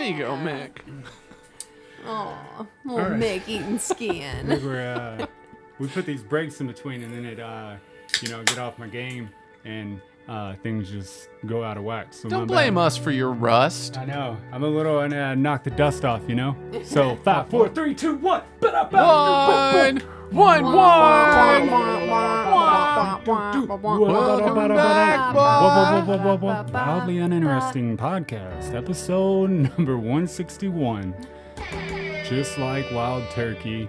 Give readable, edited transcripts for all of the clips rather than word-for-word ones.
There you go, Mick. Oh, little Mick eating skin. We put these breaks in between, and then it, get off my game, and things just go out of whack. So Don't blame us for your rust. I know. I'm a little, and I knock the dust off, So 5, 4, 3, 2, 1. One. Welcome back, boy. Wildly Uninteresting podcast, episode number 161. Just like Wild Turkey,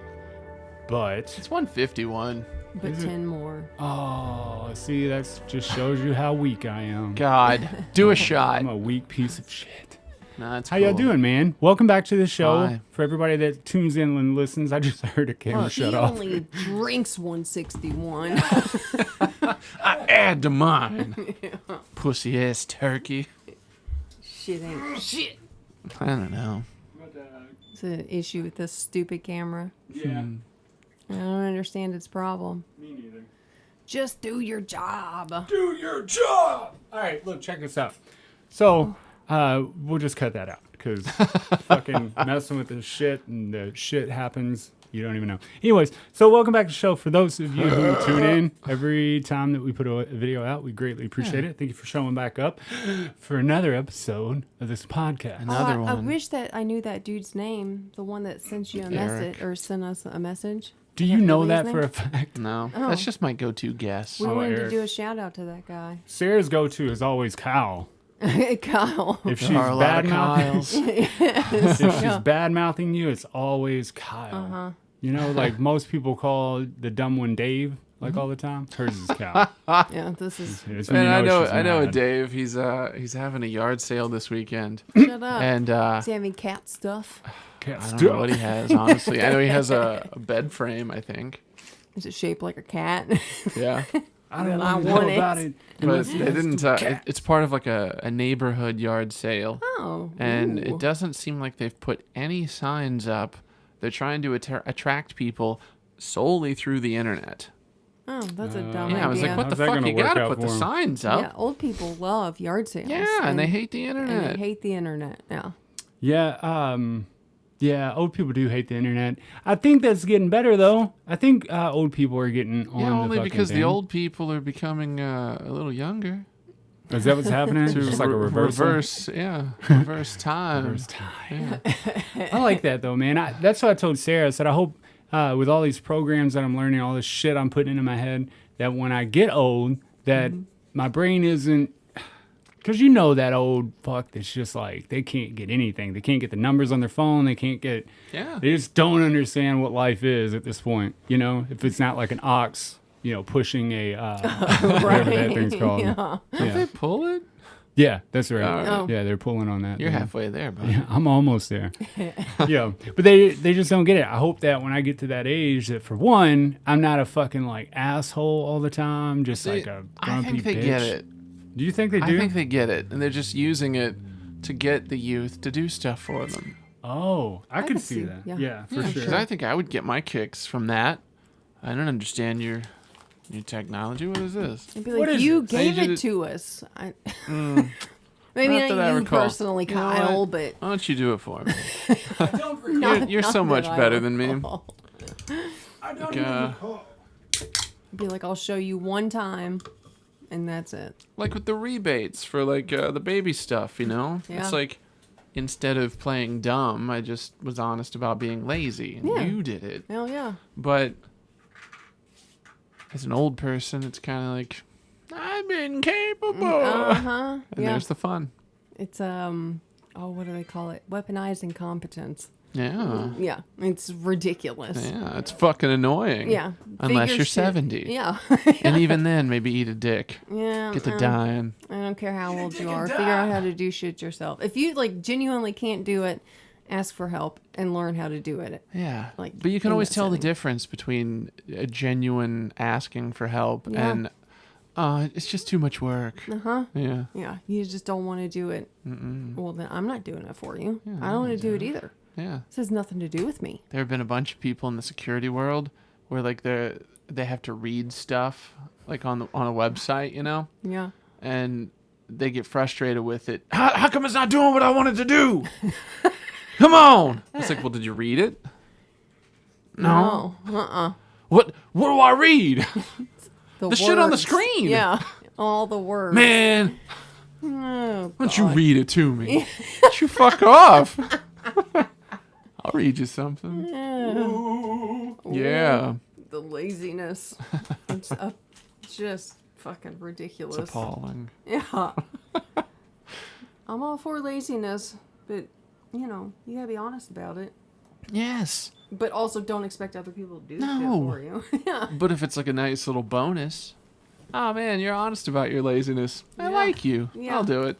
but It's 151. But 10 more. oh, see, that just shows you how weak I am. God, do a shot. I'm a weak piece of shit. Nah, it's How y'all doing, man? Welcome back to the show. Hi. For everybody that tunes in and listens, I just heard a camera shut off. He only drinks 161. I add to mine. Pussy ass turkey. Shit ain't shit. I don't know. It's an issue with this stupid camera. Yeah, I don't understand its problem. me neither. Just do your job. Do your job. All right, look, check this out. So, we'll just cut that out because fucking messing with this shit and the shit happens. You don't even know. Anyways, so welcome back to the show. For those of you who tune in every time that we put a video out, we greatly appreciate it. Thank you for showing back up for another episode of this podcast. Another I one. wish that I knew that dude's name, the one that sent you a message or sent us a message. Do you know really that his for name? a fact? No, Oh. that's just my go-to guess. We wanted Eric. to do a shout out to that guy. Sarah's go-to is always Kyle. Kyle. If she's There are a lot of bad Kyles. if she's bad mouthing you, it's always Kyle. Like most people call the dumb one Dave, like all the time. Hers is Kyle. Yeah, this is. It's when And you she's I know a mad. Dave. He's having a yard sale this weekend, Shut up. and Is he having cat stuff? Cat I don't know what he stuff. has. Honestly, I know he has a bed frame. I think. Is it shaped like a cat? Yeah. I don't I know want about it. it. But unless they he has didn't. two cats. It's part of like a neighborhood yard sale, Oh. and ooh. it doesn't seem like they've put any signs up. They're trying to attract people solely through the internet. Oh, that's a dumb Yeah, I was idea. like, what the How's that fuck? gonna You work gotta out put the for 'em? signs up. Yeah, old people love yard sales. Yeah, and they hate the internet. And they hate the internet. Yeah. Yeah, old people do hate the internet. I think that's getting better though. I think old people are getting on Yeah, the only fucking because thing. the old people are becoming a little younger. Is that what's happening? It's just like a reversal? reverse time. Reverse time. I like that though, man. That's what I told Sarah. I said I hope with all these programs that I'm learning, all this shit I'm putting into my head, that when I get old, that my brain isn't. Because that old fuck that's just like, they can't get anything. They can't get the numbers on their phone. They can't get, Yeah. they just don't understand what life is at this point. If it's not like an ox, pushing a, whatever that thing's called. Yeah. Don't they pull it? Yeah, that's right. Oh. Yeah, they're pulling on that. You're thing. halfway there, bud. Yeah, I'm almost there. But they just don't get it. I hope that when I get to that age, that for one, I'm not a fucking like asshole all the time, just like a grumpy I think they bitch. get it. Do you think they do? I think they get it, and they're just using it to get the youth to do stuff for them. Oh, I could see see, that. yeah. Yeah, for Because sure. I think I would get my kicks from that. I don't understand your technology. What is this? It'd be What like, is you it? gave I need it you to us. Not Maybe that I not you recall. personally, You know what? Kyle, but Why don't you do it for me? I don't recall. not, you're not so much that I better than me. recall. I don't Like, even recall. Be like, I'll show you one time, and that's it. Like with the rebates for like the baby stuff, Yeah. It's like instead of playing dumb, I just was honest about being lazy, and Yeah. you did it. Hell yeah. But as an old person, it's kind of like I'm incapable, Uh-huh. and Yeah. there's the fun. It's what do they call it? Weaponized incompetence. Yeah, Yeah. It's ridiculous. yeah, it's fucking annoying. Yeah. Unless Figure you're shit. 70. Yeah. And even then, maybe eat a dick. Yeah. Get to dying. I don't care how old you are. Figure out how to do shit yourself. If you genuinely can't do it, ask for help and learn how to do it. Yeah. Like, But you can in always that tell the setting. difference between a genuine asking for help Yeah. and it's just too much work. Uh-huh. Yeah. Yeah. You just don't want to do it. Mm-mm. Well, then I'm not doing it for you. Yeah, I don't want to do it either. Yeah. This has nothing to do with me. There have been a bunch of people in the security world where like they have to read stuff like on a website, Yeah. and they get frustrated with it. How come it's not doing what I wanted to do? Come on. It's like, well, did you read it? No. What do I read? The shit on the screen. Yeah. All the words. Man, Oh, why don't you read it to me? Why don't you fuck off? I'll read you something. Yeah. The laziness. It's just fucking ridiculous. It's appalling. Yeah. I'm all for laziness, but, you know, you gotta be honest about it. Yes. But also don't expect other people to do shit No. for you. Yeah. But if it's like a nice little bonus, oh man, you're honest about your laziness. I Yeah. like you. Yeah. I'll do it.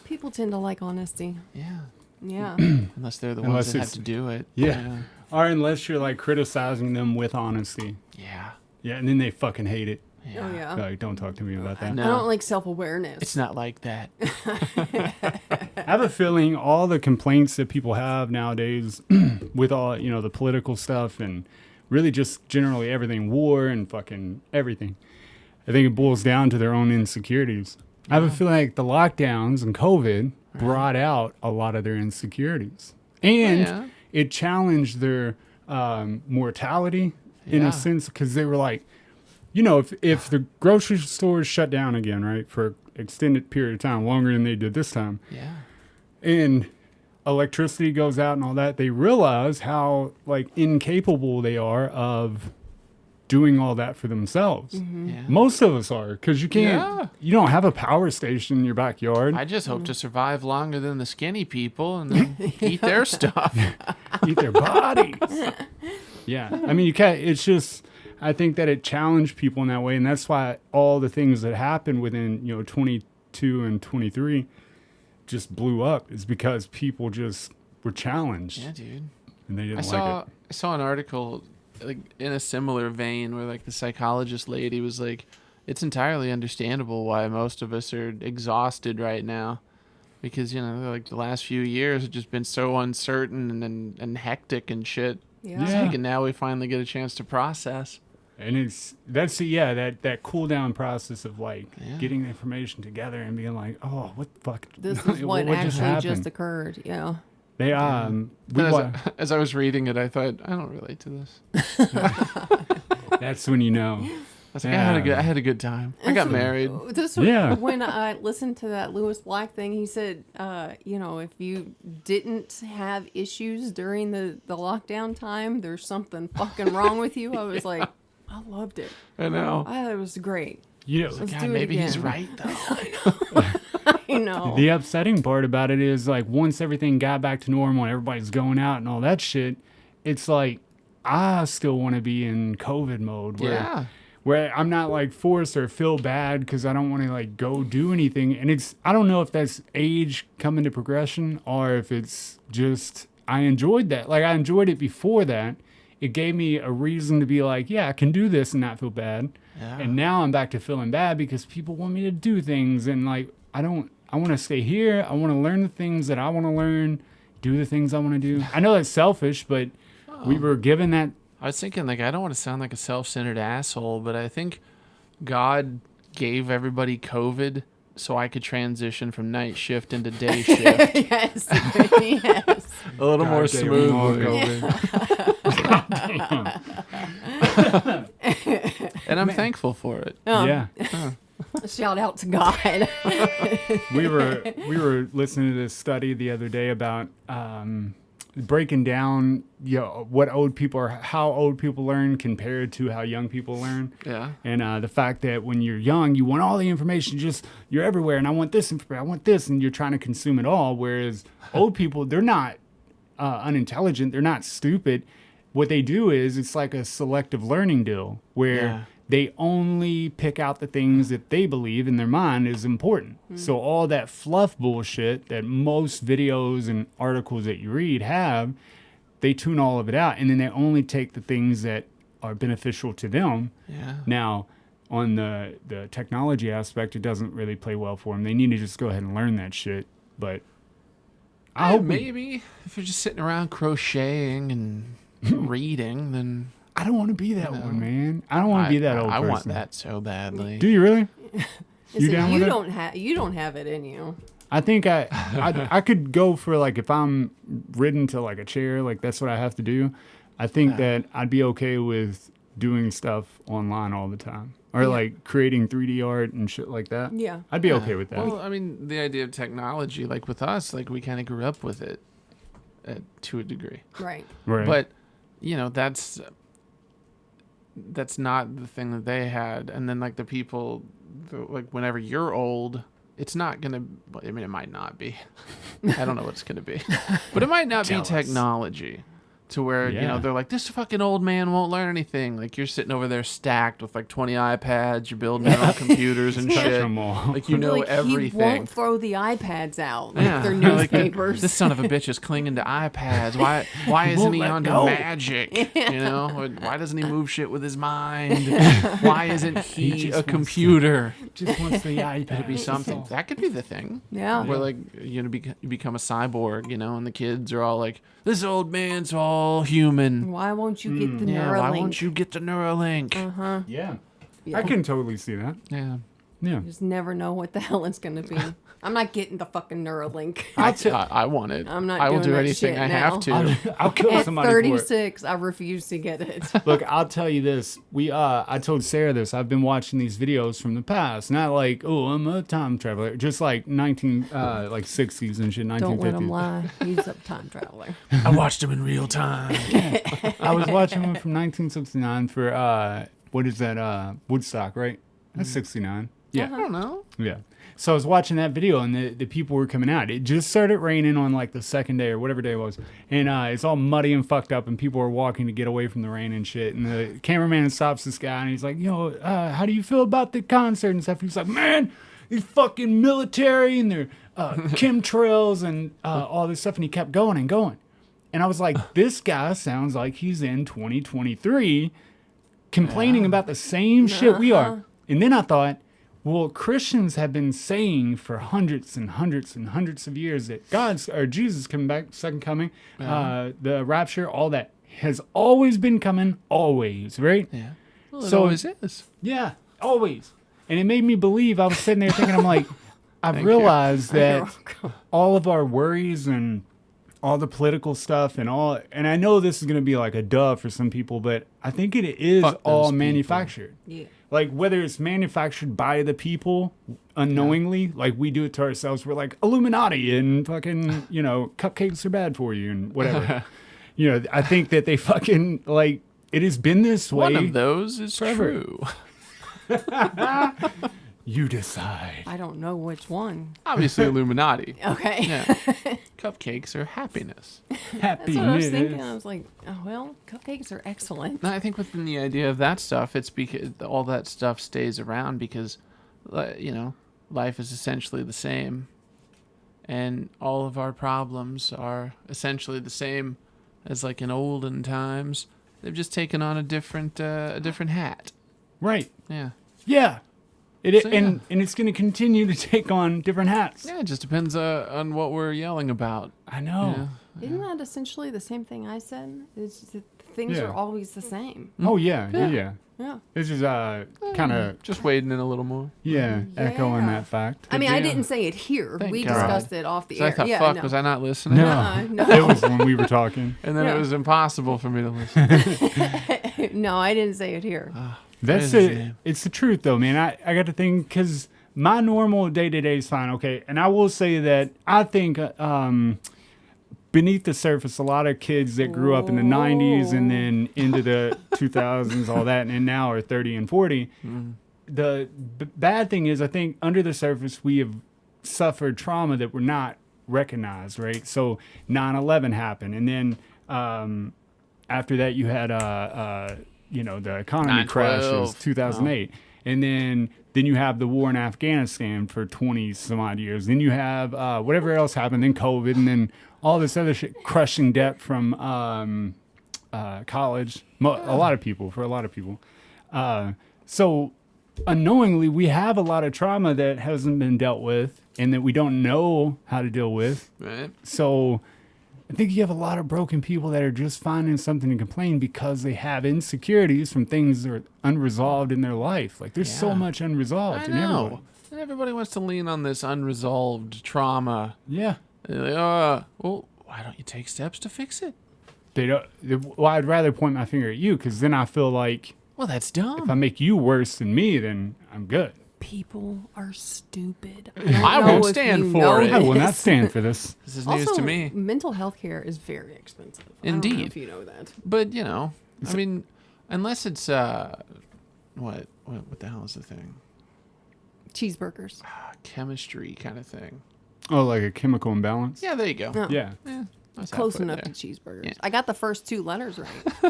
People tend to like honesty. Yeah. Yeah. Unless they're the Unless ones that have it's- to do it. Yeah. Or unless you're like criticizing them with honesty. Yeah. Yeah, and then they fucking hate it. Oh, yeah. Like, don't talk to me about that. No. I don't like self-awareness. It's not like that. I have a feeling all the complaints that people have nowadays with all, you know, the political stuff and really just generally everything, war and fucking everything, I think it boils down to their own insecurities. I have a feeling like the lockdowns and COVID brought out a lot of their insecurities. And Yeah. it challenged their mortality in Yeah. a sense, because they were like, you know, if the grocery stores shut down again, right, for extended period of time, longer than they did this time, Yeah. and electricity goes out and all that, they realize how like incapable they are of doing all that for themselves. Yeah. Most of us are, because you can't, Yeah. you don't have a power station in your backyard. I just hope to survive longer than the skinny people and then eat their stuff. Eat their bodies. Yeah, I mean, you can't. It's just, I think that it challenged people in that way, and that's why all the things that happened within 22 and 23 just blew up. Is because people just were challenged Yeah, dude. and they didn't I like saw an article like in a similar vein where like the psychologist lady was like, it's entirely understandable why most of us are exhausted right now, because like the last few years have just been so uncertain and hectic and shit. Yeah. It's Yeah. like, and now we finally get a chance to process. it. And that cool down process of like Yeah. getting the information together and being like, oh, what the fuck? This is what just actually happened? just occurred. Yeah. They we And as, wa- as I was reading it, I thought, I don't relate to this. that's when you know. I was like, Yeah. I had a good time. I got married. This was Yeah. when I listened to that Lewis Black thing. He said, if you didn't have issues during the lockdown time, there's something fucking wrong with you. I was like, I loved it. I know. I thought it was great. You know, Let's God, do it maybe he's again. right though. I know. the upsetting part about it is like once everything got back to normal and everybody's going out and all that shit, it's like I still want to be in COVID mode Yeah. where I'm not like forced or feel bad because I don't want to like go do anything. And I don't know if that's age coming to progression or if it's just I enjoyed that. Like I enjoyed it before that. It gave me a reason to be like, yeah, I can do this and not feel bad. Yeah. And now I'm back to feeling bad because people want me to do things and like I want to stay here. I want to learn the things that I want to learn, do the things I want to do. I know that's selfish, but we were given that. I was thinking, like, I don't want to sound like a self-centered asshole, but I think God gave everybody COVID so I could transition from night shift into day shift Yes. Yes. a little God more damn it, all smoothly. And I'm thankful for it. Yeah. Shout out to God. we were listening to this study the other day about breaking down what old people are, how old people learn compared to how young people learn. Yeah. And the fact that when you're young, you want all the information, you're everywhere, and I want this information, I want this, and you're trying to consume it all. Whereas old people, they're not unintelligent, they're not stupid. What they do is it's like a selective learning deal where Yeah. they only pick out the things that they believe in their mind is important. So all that fluff bullshit that most videos and articles that you read have, they tune all of it out, and then they only take the things that are beneficial to them. Yeah. Now, on the technology aspect, it doesn't really play well for them. They need to just go ahead and learn that shit. But I hope maybe if you're just sitting around crocheting and reading, then I don't want to be that one, man. I don't want to be that old I person. want that so badly. Do you really? You down with it? You don't have it in you. I think I could go for like if I'm ridden to like a chair, like that's what I have to do. I think that I'd be okay with doing stuff online all the time, or like creating 3D art and shit like that. Yeah, I'd be okay with that. Well, I mean, the idea of technology, like with us, like we kind of grew up with it to a degree. right. Right. But, that's not the thing that they had. And then like the people, like whenever you're old, it's not going to, I mean, it might not be. I don't know what it's going to be. But it might not be Tell us. technology. To where, they're like, this fucking old man won't learn anything. Like, you're sitting over there stacked with like 20 iPads. You're building your own computers and Touch shit. them all. Like, you know Like, everything. He won't throw the iPads out like Yeah. they're Like, newspapers. this son of a bitch is clinging to iPads. Why isn't won't he let onto go. magic? Or why doesn't he move shit with his mind? Why isn't he just a wants to- computer? Just wants the iPad. It'd be something. That could be the thing. Yeah. Where like you become a cyborg, and the kids are all like, this old man's all human. Why won't you get the Yeah, Neuralink? why won't you get the Neuralink? Yeah. Yeah. I can totally see that. Yeah. Yeah. Just never know what the hell it's gonna be. I'm not getting the fucking Neuralink. I want it. I'm not I will doing do that anything shit I now. have to. I'll kill At somebody for it. 36, I refuse to get it. Look, I'll tell you this. I told Sarah this. I've been watching these videos from the past. Not like, oh, I'm a time traveler. Just like 60s and shit, 1950s. Don't let him lie. He's a time traveler. I watched him in real time. I was watching one from 1969 for, what is that, Woodstock, right? That's 69. Yeah. I don't know. Yeah. So I was watching that video and the people were coming out. It just started raining on like the second day or whatever day it was. And it's all muddy and fucked up and people are walking to get away from the rain and shit. And the cameraman stops this guy and he's like, how do you feel about the concert and stuff? He's like, man, these fucking military and their chemtrails and all this stuff. And he kept going and going. And I was like, this guy sounds like he's in 2023 complaining about the same shit we are. And then I thought, well, Christians have been saying for hundreds and hundreds and hundreds of years that Jesus coming back, second coming, the rapture, all that has always been coming, always, right? Yeah. Well, So- it always is. Yeah, always. And it made me believe. I was sitting there thinking, I'm like, I've Thank realized You're that welcome. all of our worries and all the political stuff and I know this is going to be like a duh for some people, but I think it is Fuck those all people. manufactured. Yeah. Like whether it's manufactured by the people unknowingly, like we do it to ourselves. We're like Illuminati and fucking, cupcakes are bad for you and whatever. I think that they fucking like it has been this way. One of those is forever. true. You decide. I don't know which one. Obviously, Illuminati. Okay. Yeah. Cupcakes are happiness. Happy. That's what I was thinking. I was like, oh, well, cupcakes are excellent. No, I think within the idea of that stuff, it's because all that stuff stays around because, life is essentially the same. And all of our problems are essentially the same as like in olden times. They've just taken on a different hat. Right. Yeah. Yeah. So, and it's going to continue to take on different hats. Yeah, it just depends on what we're yelling about. I know. Yeah. Isn't that essentially the same thing I said? It's just that things Yeah. are always the same. Oh yeah. Yeah. This is kind of Just wading in a little more. echoing Yeah. that fact. I mean, I deal. didn't say it here. Thank we God. discussed it off the So I air. thought, Yeah, fuck, no. was I not listening? No, No. it was when we were talking. And then Yeah. it was impossible for me to listen. No, I didn't say it here. That's Crazy, it. man. It's the truth, though, man. I got to think because my normal day to day is fine, okay. And I will say that I think beneath the surface, a lot of kids that grew up in the '90s and then into the 2000s, all that, and now are 30 and 40. The bad thing is, I think under the surface, we have suffered trauma that we're not recognized, right? So 9/11 happened, and then after that, you had the economy 9/12. crashes, 2008, and then you have the war in Afghanistan for 20 some odd years. Then you have whatever else happened, then COVID, and then all this other shit, crushing debt from college. For a lot of people. So unknowingly, we have a lot of trauma that hasn't been dealt with and that we don't know how to deal with. Right? So I think you have a lot of broken people that are just finding something to complain because they have insecurities from things that are unresolved in their life. Like there's so Yeah. much unresolved I in everyone. know. And everybody wants to lean on this unresolved trauma. Yeah. They're like, well, why don't you take steps to fix it? Well, I'd rather point my finger at you because then I feel like Well, that's if I dumb. make you worse than me, then I'm good. People are stupid. I won't stand for it. I will not stand for this. This is news Also, to me. mental health care is very expensive. I don't know Indeed. if you know that. But, I mean, unless it's, what the hell is the thing? Cheeseburgers. Chemistry kind of thing. Oh, like a chemical imbalance? Yeah, there you go. No. Yeah. That's how I Close put it enough there. to cheeseburgers. Yeah. I got the first 2 letters right.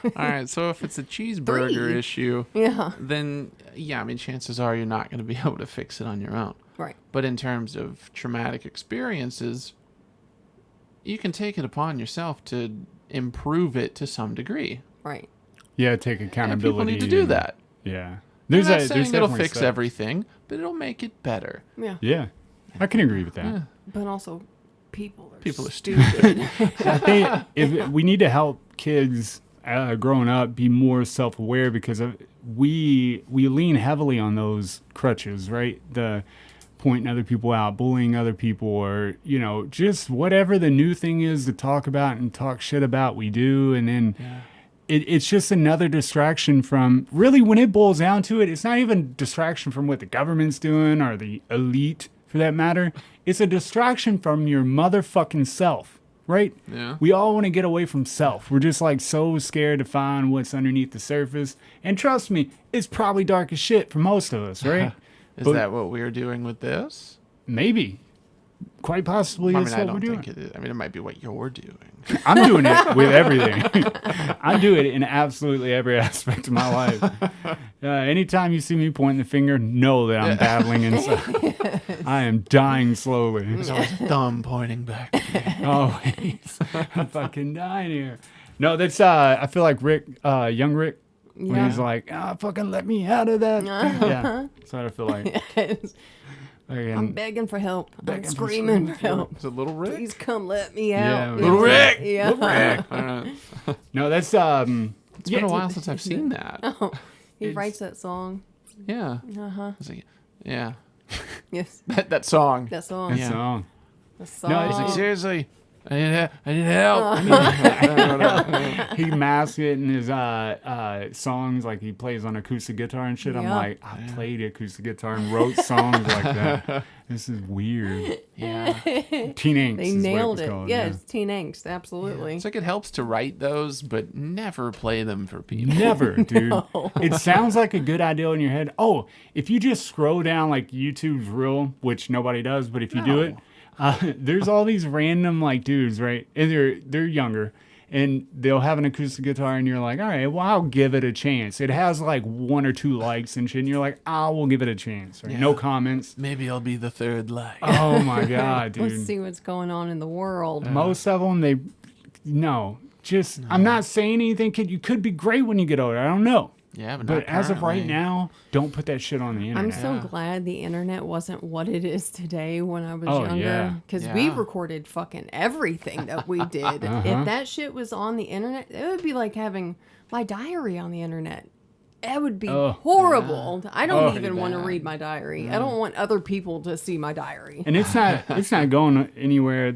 All right, so if it's a cheeseburger 3. issue, Yeah. then, I mean, chances are you're not going to be able to fix it on your own. Right. But in terms of traumatic experiences, you can take it upon yourself to improve it to some degree. Right. Yeah, take And accountability. people need to do that. Yeah. I'm not saying it'll definitely fix steps. everything, but it'll make it better. Yeah. Yeah. I can agree with that. Yeah. But also, people are People are stupid. I think if we need to help kids growing up be more self-aware because we lean heavily on those crutches, right? The pointing other people out, bullying other people, or just whatever the new thing is to talk about and talk shit about, we do, and then it's just another distraction from really when it boils down to it. It's not even distraction from what the government's doing or the elite, for that matter. It's a distraction from your motherfucking self. Right? Yeah. We all want to get away from self. We're just like so scared to find what's underneath the surface. And trust me, it's probably dark as shit for most of us, right? Is But that what we're doing with this? maybe. Quite possibly I it's mean, I what we're don't doing. think it is. I mean, it might be what you're doing. I'm doing it with everything. I do it in absolutely every aspect of my life. Anytime you see me pointing the finger, know that I'm battling inside. I am dying slowly. There's always a thumb pointing back. Always. I'm fucking dying here. No, that's, I feel like Rick, young Rick, when Yeah. he's like, fucking let me out of that. Yeah, that's what I feel like. I'm begging for help. I'm Begging for screaming for help. Is it Little Rick? Please come let me Yeah, out. Little Rick! Yeah. All right. No, that's, It's been a while since I've seen that. He writes that song. Yeah. Uh-huh. It's like, yeah. Yes. That song. That song. that Yeah. song. The song. No, It's like, seriously, I need help. He masks it in his songs, like he plays on acoustic guitar and shit. I'm Yeah. like, I played acoustic guitar and wrote songs like that. This is weird. Yeah. Teen Angst They is what nailed was it. called, Yeah, it's teen angst. Absolutely. It's like it helps to write those, but never play them for people. Never, dude. It sounds like a good idea in your head. Oh, if you just scroll down like YouTube's Reel, which nobody does, but if you do it, there's all these random like dudes, right? And they're younger, and they'll have an acoustic guitar, and you're like, all right, well, I'll give it a chance. It has like 1 or 2 likes and shit, and you're like, I will give it a chance. Right? Yeah. No comments. Maybe I'll be the third like. Oh my god, Let's dude. see what's going on in the world. Most of them, I'm not saying anything. You could be great when you get older. I don't know. Yeah, but, But not as of right currently. now, don't put that shit on the internet. I'm so Yeah. glad the internet wasn't what it is today when I was Oh, younger. yeah. Because we Yeah. recorded fucking everything that we did. If that shit was on the internet, it would be like having my diary on the internet. It would be horrible. I don't even want to bad. read my diary. I don't want other people to see my diary. And it's not going anywhere.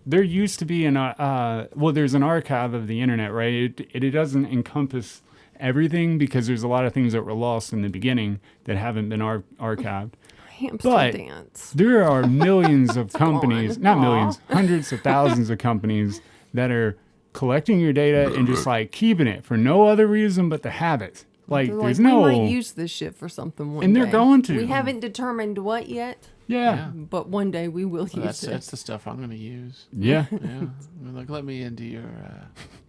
There used to be there's an archive of the internet, right? It doesn't encompass everything because there's a lot of things that were lost in the beginning that haven't been archived. Hamster But dance. there are millions of companies, gone. not Aw. millions, hundreds of thousands of companies that are collecting your data and just like keeping it for no other reason but to have it. Like They're there's we no, might use this shit for something one And day. they're going to. We haven't determined what yet, yeah, but one day we will Well, use it. that's the stuff I'm going to use. yeah. Yeah. I mean, like, let me into your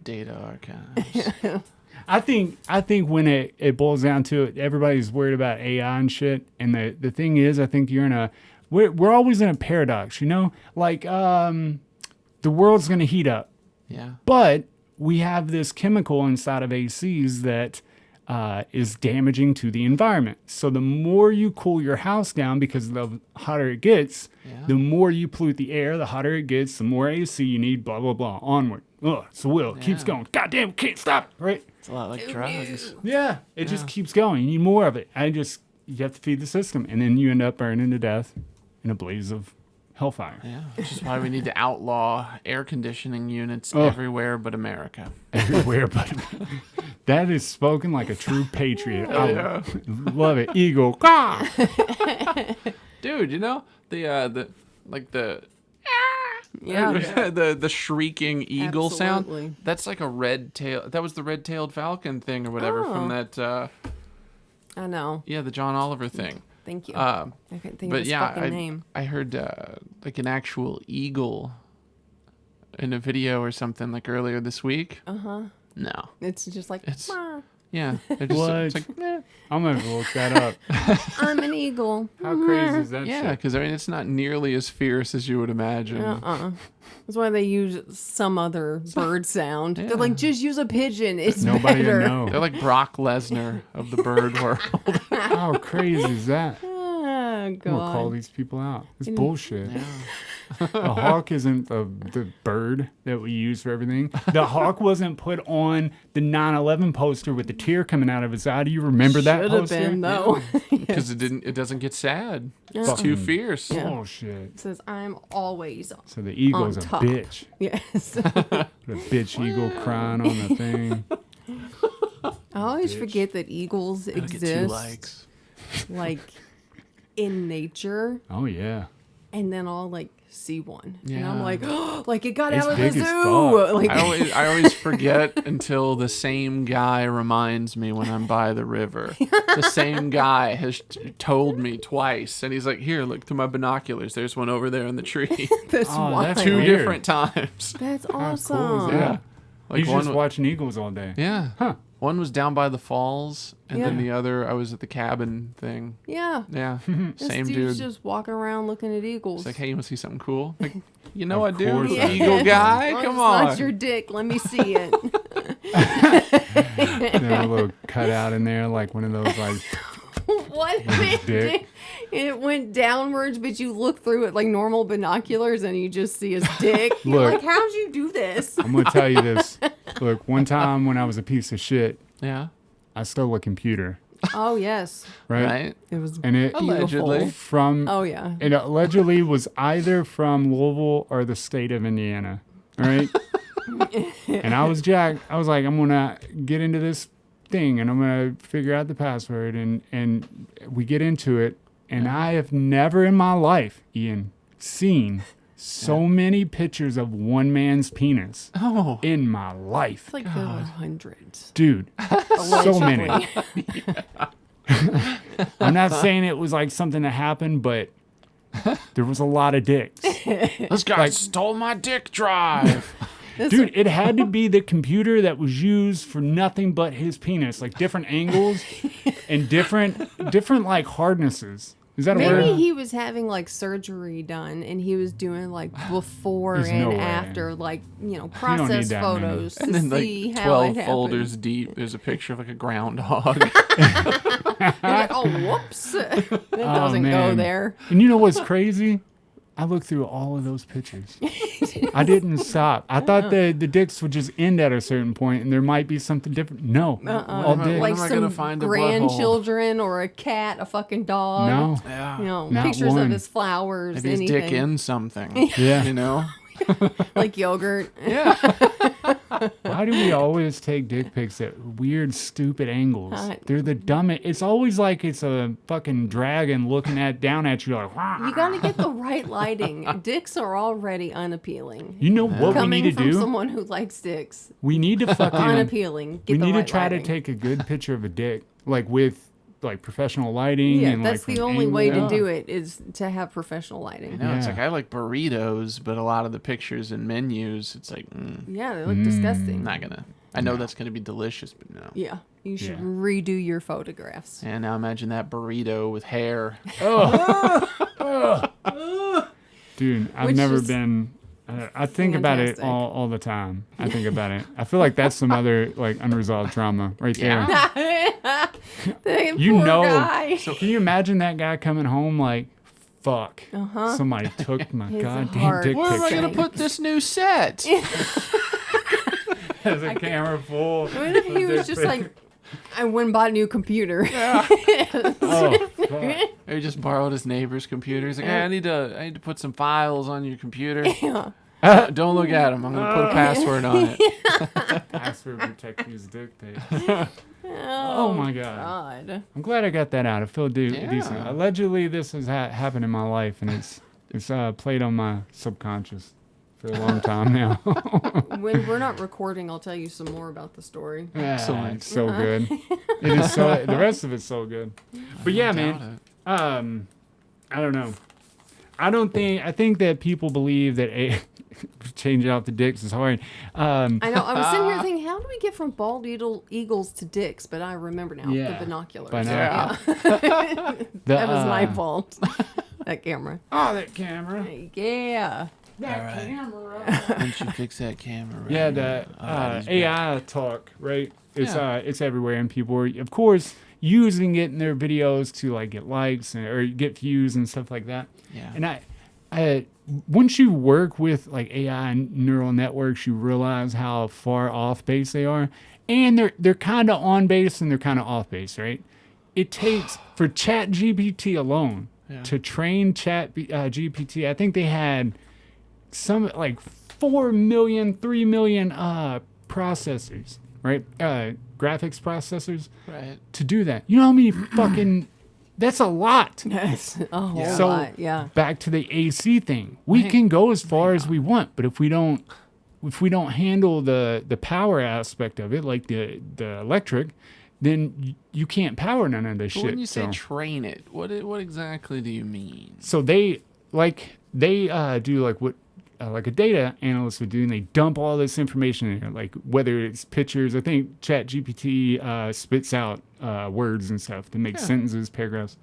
data archives. I think when it boils down to it, everybody's worried about AI and shit. And the thing is, I think we're always in a paradox, like the world's going to heat up, Yeah. but we have this chemical inside of ACs that is damaging to the environment. So the more you cool your house down, because the hotter it gets, Yeah. the more you pollute the air, the hotter it gets, the more AC you need, blah, blah, blah, onward. Ugh, it's a wheel. It keeps Yeah. going. Goddamn, can't stop, right? It's a lot like drugs. Yeah, it just keeps going. You need more of it. you have to feed the system, and then you end up burning to death in a blaze of hellfire. Yeah, which is why we need to outlaw air conditioning units Oh. everywhere but America. Everywhere, but that is spoken like a true patriot. I Yeah. love it. Eagle. Caw! Dude, you know the Yeah. the shrieking eagle Absolutely. sound. That's like a red tail. That was the red-tailed falcon thing or whatever from Oh. that. I know. Yeah, the John Oliver thing. Thank you. Uh, I couldn't think of but his yeah, fucking name. I heard like an actual eagle in a video or something like earlier this week. No, It's just like, it's- "Mah, yeah, they're just, What? it's like I'm going to look that up. I'm an eagle. How crazy is that yeah, shit? because I mean it's not nearly as fierce as you would imagine. That's why they use some other bird sound. Yeah. They're like, just use a pigeon. It's Nobody better. to know. They're like Brock Lesnar of the bird world. How crazy is that? Oh, I'm going to call God. these people out. It's bullshit. Yeah. A hawk isn't the bird that we use for everything. The hawk wasn't put on the 9/11 poster with the tear coming out of his eye. Do you remember that Should have poster? been, though. Because it doesn't get sad. It's Fucking too fierce. Yeah. Bullshit. It says, I'm always. So the eagle's On a top. bitch. Yes. The bitch eagle crying on the thing. I always forget that eagles Gotta get 2 exist, likes. like, in nature. Oh yeah. And then I'll, like, see one. And Yeah. I'm like, oh, like, it got It's out of the big as zoo. fuck. Like, I always forget until the same guy reminds me when I'm by the river. The same guy has told me twice, and he's like, "Here, look through my binoculars. There's one over there in the tree." that's Oh, wild. that's Two weird. different times. That's How awesome. cool is Yeah, that? like He's one. just watching eagles all day. Yeah. Huh. One was down by the falls, and then Yeah. the other I was at the cabin thing. Yeah. Yeah, This same dude's dude. just walking around looking at eagles. It's like, hey, you want to see something cool? Like, you know I Of do. course I do. Eagle guy, As long come as it's not on. your dick. Let me see it. There's a little cutout in there, like one of those like What? dick. It went downwards, but you look through it like normal binoculars and you just see his dick. You're Look. like, how'd you do this? I'm gonna tell you this. Look, one time when I was a piece of shit, Yeah, I stole a computer, Oh, yes. right? right. It was And it Allegedly. beautiful. from Oh, yeah. it allegedly was either from Louisville or the state of Indiana. All right. And I was Jack. I was like, I'm gonna get into this thing and I'm gonna figure out the password and we get into it. And I have never in my life, Ian, seen so many pictures of one man's penis Oh, in my life. It's like there were hundreds. Dude, so many. Allegedly. I'm not saying it was like something that happened, but there was a lot of dicks. this guy stole my dick drive. Dude, it had to be the computer that was used for nothing but his penis, like different angles and different like hardnesses. Is that a Maybe word? he was having like surgery done and he was doing like before There's and no way. after, like, don't need process that photos to And then see like how 12 it happened. folders deep, there's a picture of like a groundhog. You're like, oh, whoops. That doesn't go man. there. And you know what's crazy? I looked through all of those pictures. I didn't stop. I thought the dicks would just end at a certain point and there might be something different. No. All When dicks. Like am I gonna some find a butthole? grandchildren or a cat, a fucking dog. No. Yeah. You know, Not pictures one. of his flowers, Maybe his anything. dick in something. Yeah. You know? Like yogurt. Yeah. Why do we always take dick pics at weird, stupid angles? They're the dumbest. It's always like it's a fucking dragon looking down at you like, "Wah." You gotta get the right lighting. Dicks are already unappealing. You know what we Coming need to from do? someone who likes dicks. We need to fucking, Unappealing. Get we the need right to try lighting. to take a good picture of a dick, like with like professional lighting. Yeah, and that's like the from only way to angle. do it is to have professional lighting. No, it's Yeah. like I like burritos, but a lot of the pictures and menus, it's like, Yeah, they look disgusting. I'm not gonna. I know that's gonna be delicious, but no. Yeah, you should Yeah. redo your photographs. And now imagine that burrito with hair. Dude, I've Which never is been. I think about it fantastic. all the time. I think about it. I feel like that's some other like unresolved trauma right there. The You poor know. guy. So can you imagine that guy coming home like, fuck, somebody took my His goddamn heart. dick Where am I picture. gonna put this new set? There's a camera full. What if he was just like, I went and bought a new computer? Oh, Or he just borrowed his neighbor's computer. He's like, hey, I need to put some files on your computer. Yeah. Don't look at them. I'm gonna put a password on it. Password protect these dick pics. Oh my God. I'm glad I got that out. I feel decent. Allegedly, this has happened in my life, and it's played on my subconscious for a long time now. When we're not recording, I'll tell you some more about the story. Excellent. It's so good. It is so. The rest of it's so good. But yeah, man. I don't know. I think that people believe that changing out the dicks is hard. I know. I was sitting here thinking, how do we get from bald eagles to dicks? But I remember now. Yeah. The binoculars. Yeah. That was my fault. That camera. Oh, that camera. Yeah. That camera. Why don't you fix that camera? Right Yeah, now? the AI talk, right? It's everywhere, and people are, of course, using it in their videos to like get likes or get views and stuff like that. Yeah. And I once you work with like AI and neural networks, you realize how far off base they are, and they're kind of on base and they're kind of off base, right? It takes for Chat GPT alone to train Chat GPT. I think they had some like 3 million processors, right? Graphics processors, Right. to do that. You know how many fucking that's a lot. Yes. A whole So lot. Yeah. back to the AC thing. We can go as far as we want, but if we don't handle the power aspect of it, like the electric, then you can't power none of this But shit. when you say train it, what exactly do you mean? So they do like what like a data analyst would do, and they dump all this information in here, like whether it's pictures. I think Chat GPT spits out words and stuff to make sentences, paragraphs.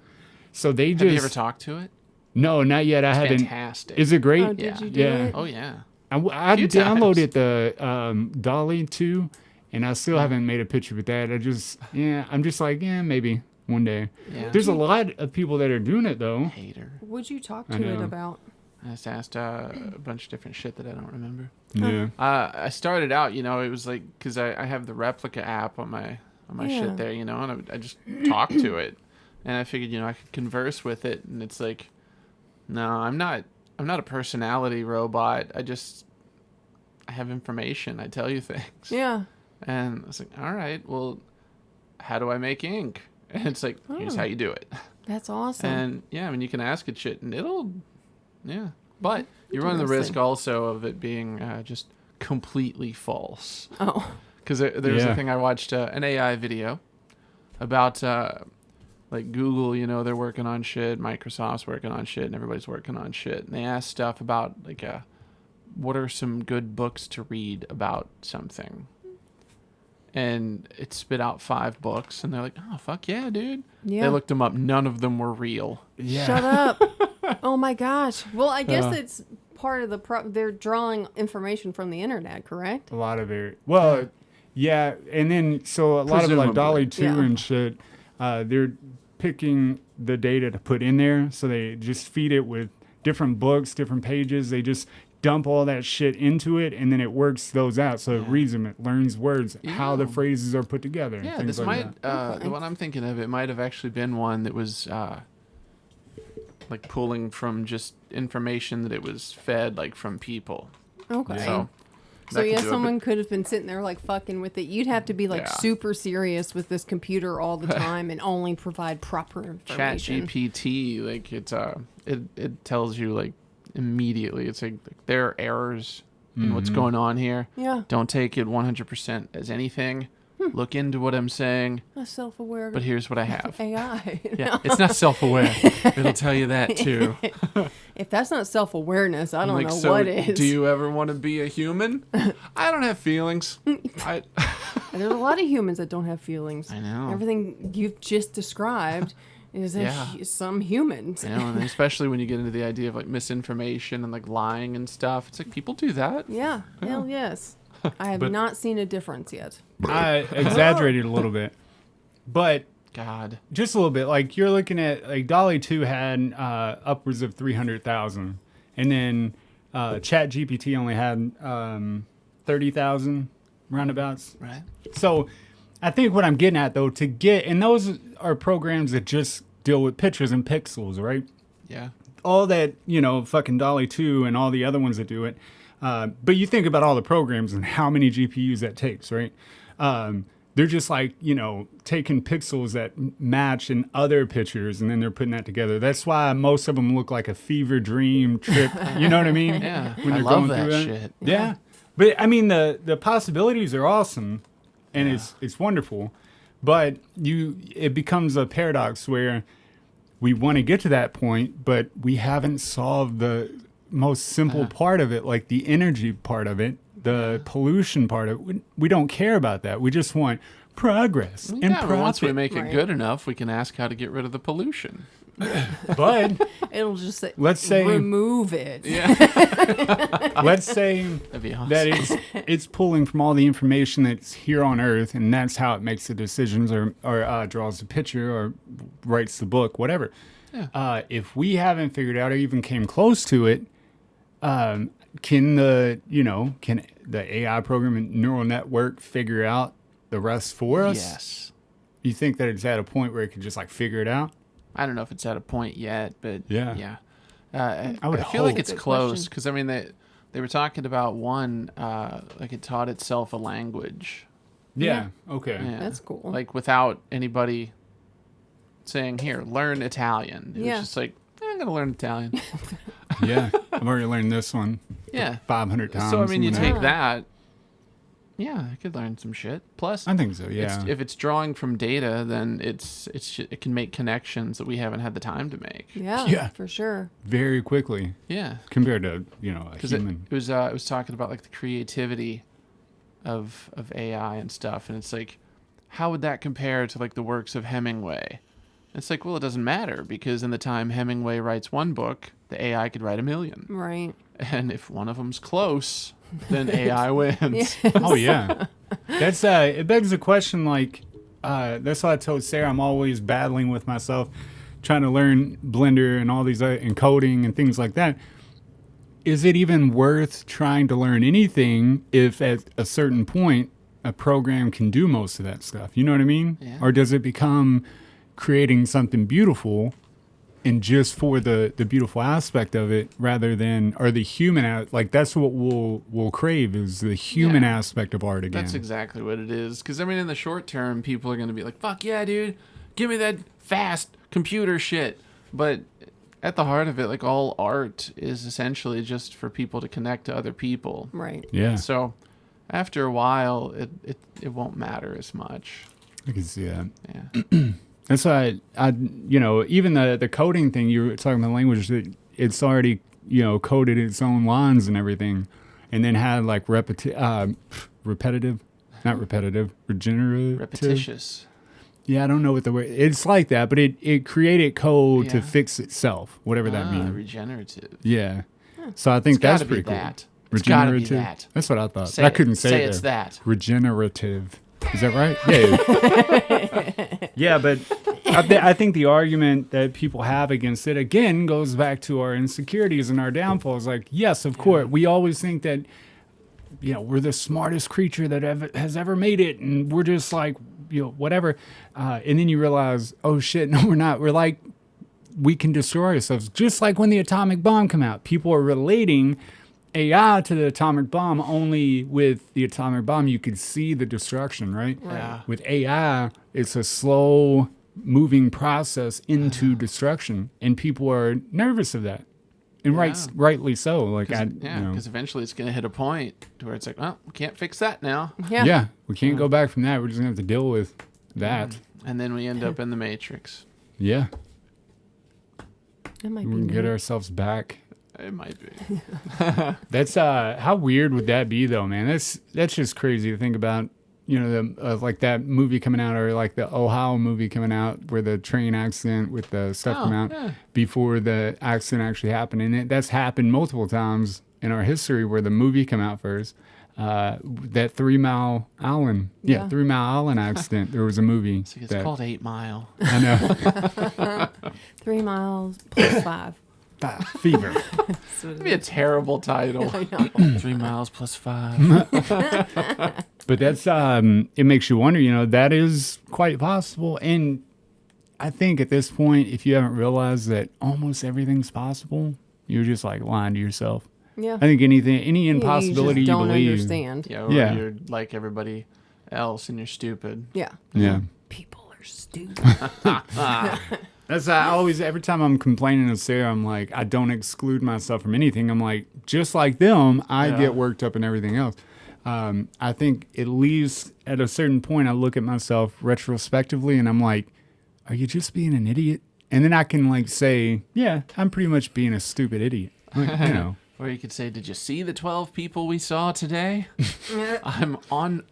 So they Have you ever talked to it? No, not yet. I haven't. Fantastic. Is it great? Oh, did you do it? Oh yeah. I Few downloaded the Dolly 2, and I still haven't made a picture with that. I'm just like, maybe one day. Yeah. There's a lot of people that are doing it though. Hater. What'd you talk I to it know. about? I just asked a bunch of different shit that I don't remember. Yeah. I started out, it was like, because I have the replica app on my Yeah. shit there, and I just talked to it, and I figured, I could converse with it, and it's like, no, I'm not a personality robot. I have information. I tell you things. Yeah. And I was like, all right, well, how do I make ink? And it's like, here's how you do it. That's awesome. And you can ask it shit, and it'll, but you're running the risk Interesting. also of it being just completely false. Oh. Because there's Yeah. a thing I watched an AI video about like Google, they're working on shit, Microsoft's working on shit, and everybody's working on shit. And they asked stuff about like what are some good books to read about something. And it spit out 5 books, and they're like, oh, fuck yeah, dude. Yeah. They looked them up. None of them were real. Yeah. Shut up. Oh my gosh. Well, I guess it's part of they're drawing information from the internet, correct? A lot of it. Well, yeah, and then so a lot of it, like Presumably. Dolly 2 Yeah. and shit, they're picking the data to put in there, so they just feed it with different books, different pages. They just dump all that shit into it, and then it works those out. So it reads them, it learns words, how the phrases are put together. Yeah, things this like might, that. the one I'm thinking of, it might have actually been one that was like pulling from just information that it was fed like from people. Okay. So, So that could yeah, do it, someone could have been sitting there like fucking with it. You'd have to be like Yeah. super serious with this computer all the time and only provide proper Chat information. GPT, like it's it tells you like immediately. It's like there are errors in what's going on here. Yeah. Don't take it 100% as anything. Look into what I'm saying, A self-aware but here's what I have. AI. Yeah, it's not self-aware. It'll tell you that too. If that's not self-awareness, I don't Like, know so what is. do you ever want to be a human? I don't have feelings. I There's a lot of humans that don't have feelings. I know. Everything you've just described is some humans. You know, and especially when you get into the idea of like misinformation and like lying and stuff. It's like people do that. Yeah, hell yes. I have But- not seen a difference yet. I exaggerated a little bit, but God. just a little bit. Like you're looking at like Dolly 2 had upwards of 300,000, and then Chat GPT only had 30,000 roundabouts. Right. So I think what I'm getting at though, and those are programs that just deal with pictures and pixels, right? Yeah. All that, fucking Dolly 2 and all the other ones that do it. But you think about all the programs and how many GPUs that takes, right? They're just like, taking pixels that match in other pictures and then they're putting that together. That's why most of them look like a fever dream trip. You know what I mean? Yeah. When I you're love going that through shit. Yeah. But I mean, the possibilities are awesome and it's wonderful. But it becomes a paradox where we want to get to that point, but we haven't solved the most simple part of it, like the energy part of it, the pollution part of it. We don't care about that. We just want progress and Yeah, profit. but once we make it Right. good enough, we can ask how to get rid of the pollution. But It'll just say, Let's say- remove it. let's say That'd be awesome. that it's pulling from all the information that's here on Earth, and that's how it makes the decisions or draws the picture or writes the book, whatever. Yeah. If we haven't figured out or even came close to it, can the AI program and neural network figure out the rest for us? Yes. You think that it's at a point where it could just like figure it out? I don't know if it's at a point yet, but Yeah. I would feel like hope. it's Good close question. because I mean they were talking about one like it taught itself a language. Yeah. Okay. Yeah. That's cool. Like without anybody saying, "Here, learn Italian." It Yeah. was just like, I'm gonna learn Italian. Yeah. I've already learned this one Yeah. 500 times. So I mean, you and take Yeah. that. Yeah, I could learn some shit. Plus, I think so. Yeah. if it's drawing from data, then it can make connections that we haven't had the time to make. Yeah, for sure. Very quickly Yeah, compared to a because it human. was talking about like the creativity of AI and stuff, and it's like, how would that compare to like the works of Hemingway? It's like, well, it doesn't matter because in the time Hemingway writes one book, the AI could write 1,000,000, Right. and if one of them's close, then AI wins. Oh yeah, that's it begs the question. Like that's why I told Sarah I'm always battling with myself, trying to learn Blender and all these encoding and things like that. Is it even worth trying to learn anything if at a certain point a program can do most of that stuff? You know what I mean? Yeah. Or does it become creating something beautiful and just for the beautiful aspect of it rather than, or the human, like that's what we'll crave is the human Yeah. aspect of art again. That's exactly what it is. Because, I mean, in the short term, people are going to be like, fuck yeah, dude, give me that fast computer shit. But at the heart of it, like, all art is essentially just for people to connect to other people. Right. Yeah. So after a while, it won't matter as much. I can see that. Yeah. That's why I even the coding thing you were talking about language, it's already, coded its own lines and everything, and then had like regenerative. Repetitious. Yeah, I don't know what the word. It's like that, but it created code to Yeah. fix itself, whatever that means. Regenerative. Yeah. So I think It's gotta that's be pretty cool. that. It's gotta be Regenerative. that. That's what I thought. Say I it. couldn't say it it's there. that. Regenerative. Is that right? Yeah. Yeah, but I think the argument that people have against it again goes back to our insecurities and our downfalls. Like, yes, of course, we always think that we're the smartest creature that has ever made it, and we're just like whatever. And then you realize, oh shit, no, we're not. We're like, we can destroy ourselves, just like when the atomic bomb came out. People are relating AI to the atomic bomb. Only with the atomic bomb you could see the destruction, right? Yeah. With AI, it's a slow moving process into destruction, and people are nervous of that, and rightly so. Like Because eventually it's going to hit a point to where it's like, well, we can't fix that now. Yeah. we can't go back from that. We're just gonna have to deal with that. And then we end up in the Matrix. Yeah, That might we be can get neat. ourselves back. It might be. That's how weird would that be though, man? That's just crazy to think about. Like that movie coming out, or like the Ohio movie coming out, where the train accident with the stuff come out before the accident actually happened, and that's happened multiple times in our history where the movie come out first. That 3 Mile Island, 3 Mile Island accident. There was a movie. It's called 8 Mile. I know. 3 miles plus 5. Fever. That'd be a terrible title. I know. 3 miles plus 5. But that's it makes you wonder, that is quite possible. And I think at this point, if you haven't realized that almost everything's possible, you're just like lying to yourself. Yeah. I think any Yeah, impossibility you just don't believe. understand. Yeah, or Yeah. you're like everybody else and you're stupid. Yeah. Yeah. People are stupid. That's I always every time I'm complaining to Sarah, I'm like, I don't exclude myself from anything. I'm like, just like them, I Yeah. get worked up in everything else. I think at least at a certain point, I look at myself retrospectively, and I'm like, are you just being an idiot? And then I can like say, yeah, I'm pretty much being a stupid idiot. Like, you know. Or you could say, "Did you see the 12 people we saw today? I'm on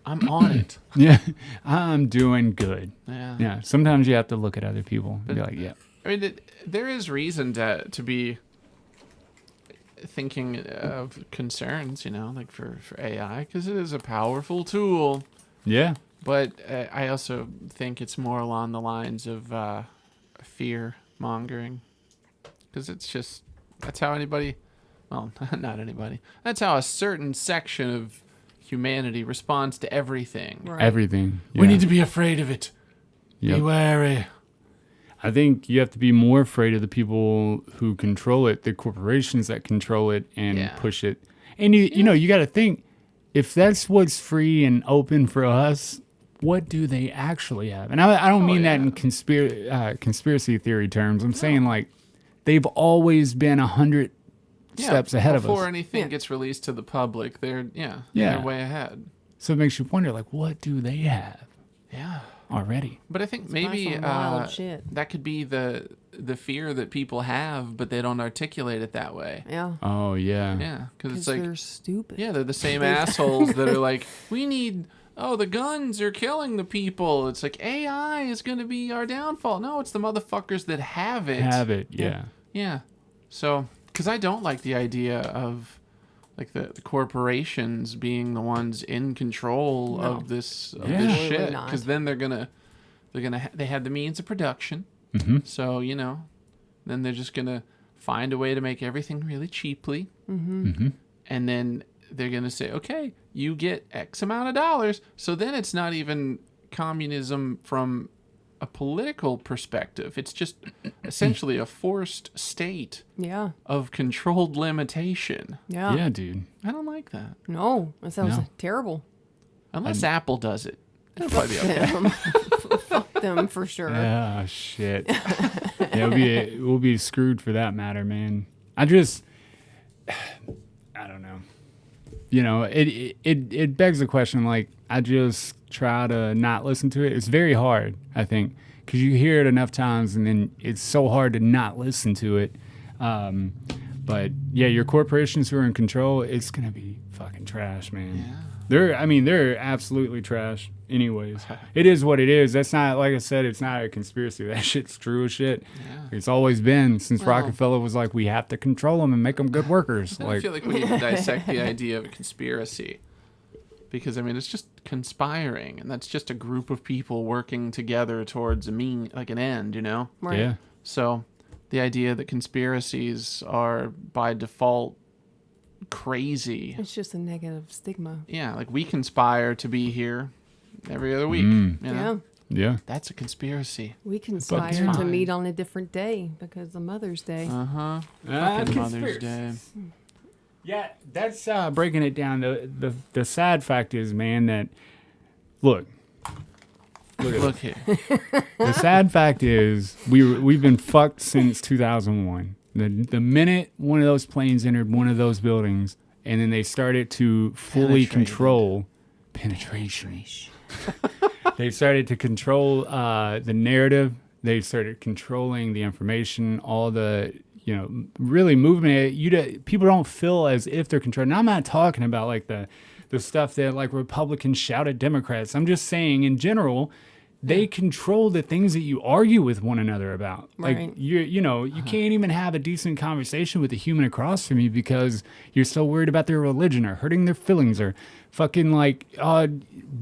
it." Yeah, I'm doing good. Yeah. Yeah, sometimes you have to look at other people and be like, yeah. I mean, there is reason to be thinking of concerns, like for AI, because it is a powerful tool. Yeah. But I also think it's more along the lines of fear mongering, because that's how anybody, well, not anybody, that's how a certain section of humanity responds to everything. Right. Everything. We Yeah. need to be afraid of it. Yep. Be wary. I think you have to be more afraid of the people who control it, the corporations that control it and Yeah. push it. And you got to think, if that's what's free and open for us, what do they actually have? And I don't mean that in conspiracy theory terms. I'm saying like they've always been 100 steps ahead of Before us. anything Yeah. gets released to the public, they're Yeah. way ahead. So it makes you wonder, like, what do they have Yeah. already? But I think It's probably maybe some wild shit. that could be the fear that people have, but they don't articulate it that way. Yeah. Oh yeah. Yeah, because Because it's like, they're stupid. yeah, they're the same assholes that are like, we need, the guns are killing the people. It's like AI is going to be our downfall. No, it's the motherfuckers that have it. Have it. Yeah. Yeah. So, because I don't like the idea of like the corporations being the ones in control No. of this Yeah. this Absolutely shit, not. because then they had the means of production. Mm-hmm. So then they're just gonna find a way to make everything really cheaply, Mm-hmm. and then they're gonna say, okay, you get X amount of dollars. So then it's not even communism from a political perspective. It's just essentially a forced state Yeah. of controlled limitation. Yeah. Yeah, dude. I don't like that. No, that sounds No. terrible. Unless Apple does it. It'll probably be okay. Them. Fuck them for sure. Yeah, shit. Yeah, we'll be screwed for that matter, man. I don't know. It begs the question. Like, I just try to not listen to it. It's very hard, I think, because you hear it enough times, and then it's so hard to not listen to it. But yeah, your corporations who are in control, it's gonna be fucking trash, man. Yeah. They're absolutely trash. Anyways, it is what it is. That's not, like I said, it's not a conspiracy. That shit's true as shit. Yeah. It's always been since Well- Rockefeller was like, we have to control them and make them good workers. I Like, feel like we need to dissect the idea of a conspiracy. Because, it's just conspiring, and that's just a group of people working together towards an end, Right. yeah, So the idea that conspiracies are by default crazy. It's just a negative stigma. Yeah, like we conspire to be here every other week. Yeah. yeah. That's a conspiracy. We conspire to fine. meet on a different day because of Mother's Day. Uh-huh. Fucking Mother's Day. Yeah, that's breaking it down. The sad fact is, man, that look at Look here. the sad fact is we've been fucked since 2001. The minute one of those planes entered one of those buildings, and then they started to fully Penetrated. control penetration. They started to control the narrative. They started controlling the information, all the really moving it. People don't feel as if they're controlling. Now, I'm not talking about like the stuff that like Republicans shout at Democrats. I'm just saying in general, they control the things that you argue with one another about. Right. Like you can't even have a decent conversation with a human across from you because you're so worried about their religion or hurting their feelings or fucking like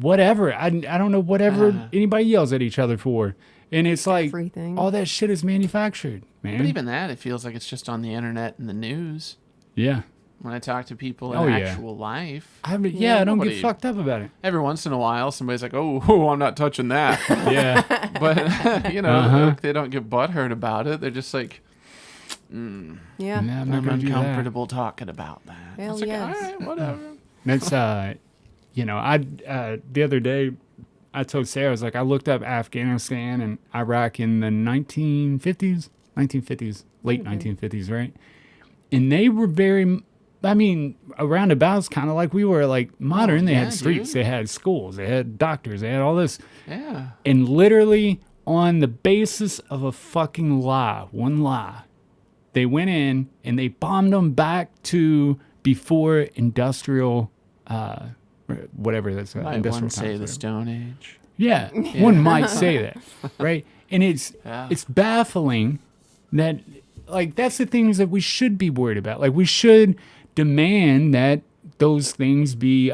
whatever. I don't know whatever anybody yells at each other for. And it's like Everything. all that shit is manufactured, man. But even that, it feels like it's just on the internet and the news. Yeah. when I talk to people in Oh, yeah. actual life. I don't get Nobody- fucked up about it. Every once in a while, somebody's like, "Oh, I'm not touching that," Yeah. but you know, Uh-huh. like, they don't get butthurt about it. They're just like, Yeah. Nah, I'm not "I'm gonna do that. uncomfortable talking about that." Hell It's like, yes. all right, whatever. That's the other day I told Sarah, I was like, I looked up Afghanistan and Iraq in the 1950s, late 1950s, right? And they were very, around abouts kind of like we were, like modern. They yeah, had streets, dude. they had schools, they had doctors, they had all this. Yeah. And literally on the basis of a fucking lie, one lie, they went in and they bombed them back to before industrial, whatever that's Might industrial one say times, the whatever. Stone Age. Yeah, one might say that, right? And it's Yeah. it's baffling that, like, that's the things that we should be worried about. Like, we should demand that those things be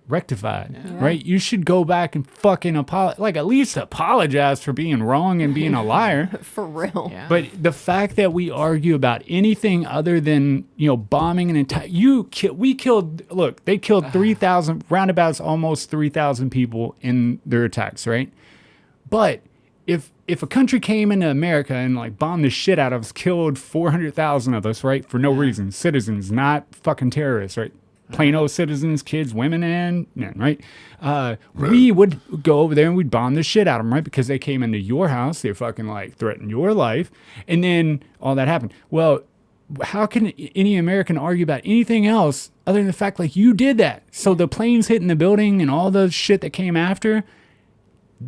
rectified, right? You should go back and fucking at least apologize for being wrong and being a liar. For real. Yeah. But the fact that we argue about anything other than, bombing an entire, they killed 3,000, roundabouts almost 3,000 people in their attacks, right? But if a country came into America and like bombed the shit out of us, killed 400,000 of us, right? For no reason, citizens, not fucking terrorists, right? Plain old citizens, kids, women, and men, right? We would go over there and we'd bomb the shit out of them, right? Because they came into your house, they fucking like threatened your life, and then all that happened. Well, how can any American argue about anything else other than the fact like you did that? So the planes hitting the building and all the shit that came after,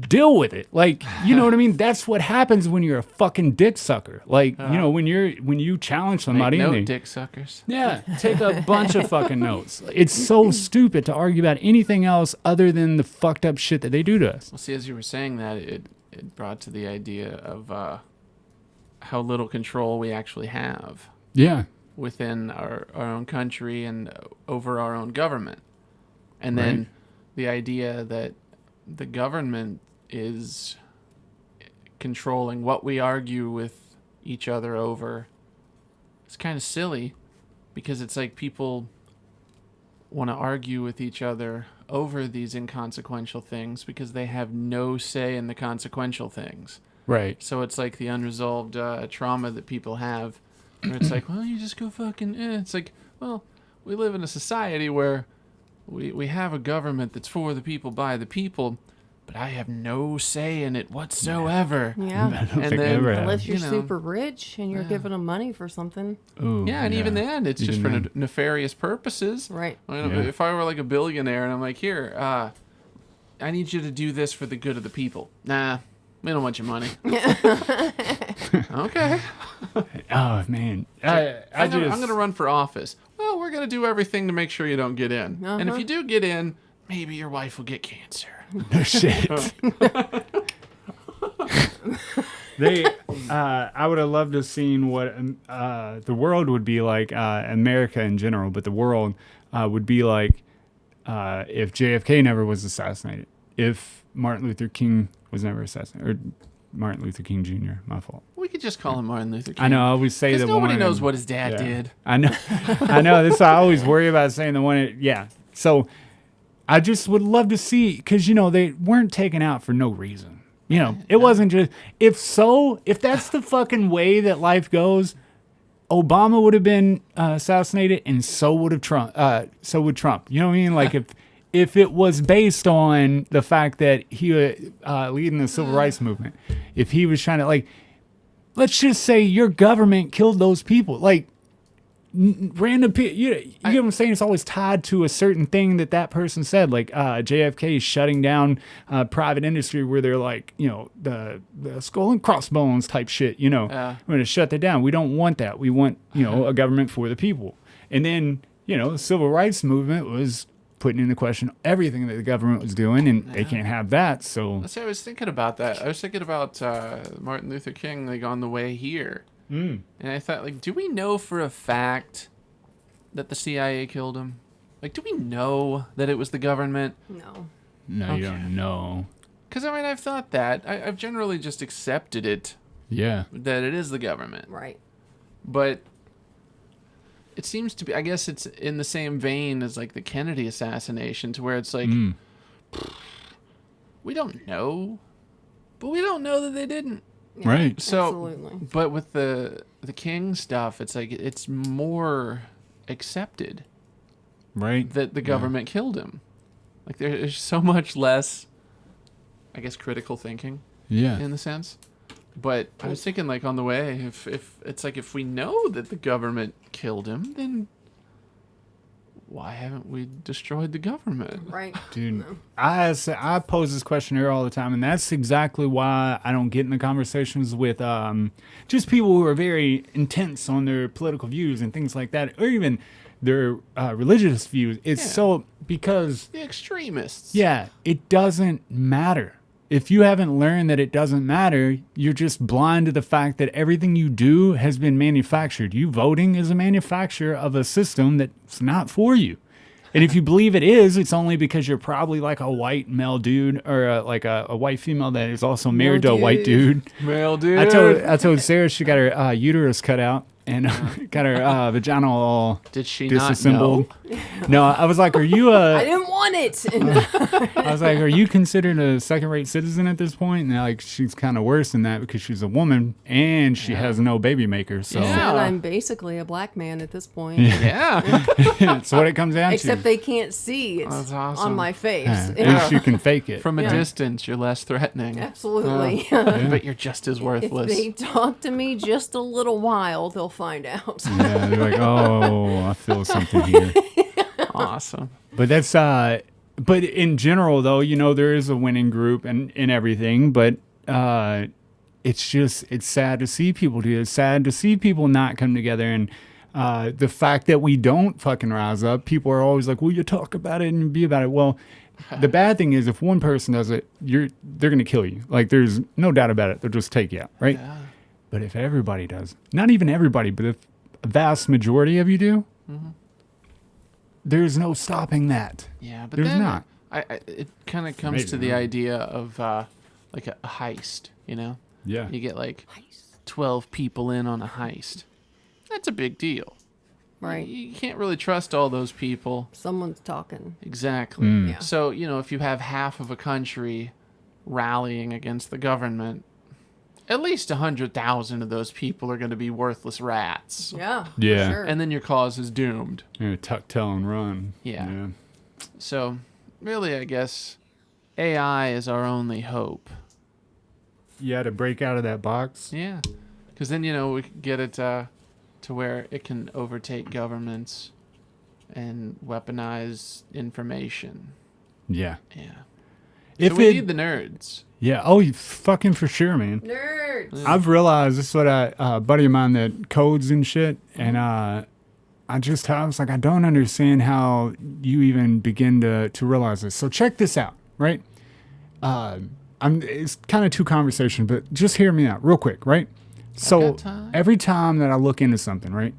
deal with it. Like, you know what I mean? That's what happens when you're a fucking dick sucker. Like, when you challenge somebody Make and note, they, dick suckers. yeah, take a bunch of fucking notes. It's so stupid to argue about anything else other than the fucked up shit that they do to us. Well, see, as you were saying that, it brought to the idea of how little control we actually have Yeah. within our own country and over our own government. And then Right. the idea that the government is controlling what we argue with each other over. It's kind of silly because it's like people want to argue with each other over these inconsequential things because they have no say in the consequential things. Right. So it's like the unresolved trauma that people have where it's like, well, you just go fucking It's like, well, we live in a society where we have a government that's for the people, by the people, but I have no say in it whatsoever. Yeah. I don't And think then- I ever have. Unless you're You know. super rich and you're Yeah. giving them money for something. Ooh, Yeah, and even then, it's just for Even then. nefarious purposes. Right. I mean, Yeah. If I were like a billionaire and I'm like, here, I need you to do this for the good of the people. Nah, we don't want your money. Okay. Oh man, I'm gonna run for office. Well, we're gonna do everything to make sure you don't get in. And if Uh-huh. you do get in, maybe your wife will get cancer. no shit. I would have loved to have seen what the world would be like, America in general, but the world would be like if JFK never was assassinated, if Martin Luther King was never assassinated, or Martin Luther King Jr. My fault. We could just call him Martin Luther King. I know. I always say Because the nobody one. knows what his dad Yeah. did. I know. I know. This I always worry about saying the one. Yeah. So I just would love to see, because they weren't taken out for no reason. It wasn't just if that's the fucking way that life goes, Obama would have been assassinated, and so would Trump. So would Trump. You know what I mean? Like if it was based on the fact that he leading the civil rights movement, if he was trying to let's just say your government killed those people, random people. You get what I'm saying? It's always tied to a certain thing that person said, like JFK shutting down private industry where they're like, the skull and crossbones type shit. We're going to shut that down. We don't want that. We want, a government for the people. And then, the civil rights movement was putting into question everything that the government was doing, and they can't have that. So See, I was thinking about that. I was thinking about Martin Luther King, on the way here. And I thought, do we know for a fact that the CIA killed him? Do we know that it was the government? No. no, you Okay. don't know. Because, I've thought that. I've generally just accepted it, Yeah. that it is the government. Right. But it seems to be, I guess it's in the same vein as like the Kennedy assassination, to where it's like, we don't know, but we don't know that they didn't. Yeah, Right. So, absolutely. but with the King stuff, it's like it's more accepted Right. that the government killed him. Like there's so much less, I guess, critical thinking Yeah. in the sense. But I was thinking, like, on the way, if it's like, if we know that the government killed him, then why haven't we destroyed the government? Right. Dude, I pose this question here all the time, and that's exactly why I don't get in the conversations with just people who are very intense on their political views and things like that, or even their religious views. It's so because The extremists. it doesn't matter. If you haven't learned that it doesn't matter, you're just blind to the fact that everything you do has been manufactured. You voting is a manufacture of a system that's not for you. And if you believe it is, it's only because you're probably like a white male dude or a white female that is also married to a white dude. Male dude. I told Sarah she got her uterus cut out and got her vagina all Did she not disassembled. know? No, I was like, are you I didn't want it. I was like, are you considered a second-rate citizen at this point? And like, she's kind of worse than that because she's a woman and she has no baby maker. So Yeah. And I'm basically a black man at this point. Yeah. that's what it comes down Except to. they can't see. It's That's awesome. on my face. At Yeah, least you can fake it. From a Yeah. distance, you're less threatening. absolutely. But you're just as If worthless. they talk to me just a little while, they'll find out. Yeah, they're like, oh, I feel something here. Awesome. But that's but in general though, you know, there is a winning group and everything, but it's sad to see people do it. It's sad to see people not come together, and the fact that we don't fucking rise up, people are always like, well, you talk about it and be about it. Well, the bad thing is if one person does it, they're gonna kill you. Like there's no doubt about it. They'll just take you out, right? Yeah. But if everybody does, not even everybody, but if a vast majority of you do, there's no stopping that. Yeah, but There's then not. it kind of comes Maybe to the not. idea of like a heist, you know? Yeah. You get like 12 people in on a heist. That's a big deal. Right. You can't really trust all those people. Someone's talking. Exactly. Yeah. So, you know, if you have half of a country rallying against the government, at least 100,000 of those people are going to be worthless rats. Yeah. Yeah. For sure. And then your cause is doomed. Yeah, tuck, tail, and run. Yeah. So, really, I guess AI is our only hope. Yeah, to break out of that box. Yeah. Because then, you know, we can get it to where it can overtake governments and weaponize information. Yeah. Yeah. If so we it, need the nerds. yeah. Oh, you fucking for sure, man. Nerds. I've realized this is what a buddy of mine that codes and shit, and I was like, I don't understand how you even begin to realize this. So check this out, right? It's kind of two conversations, but just hear me out real quick, right? So got time. every time that I look into something, right?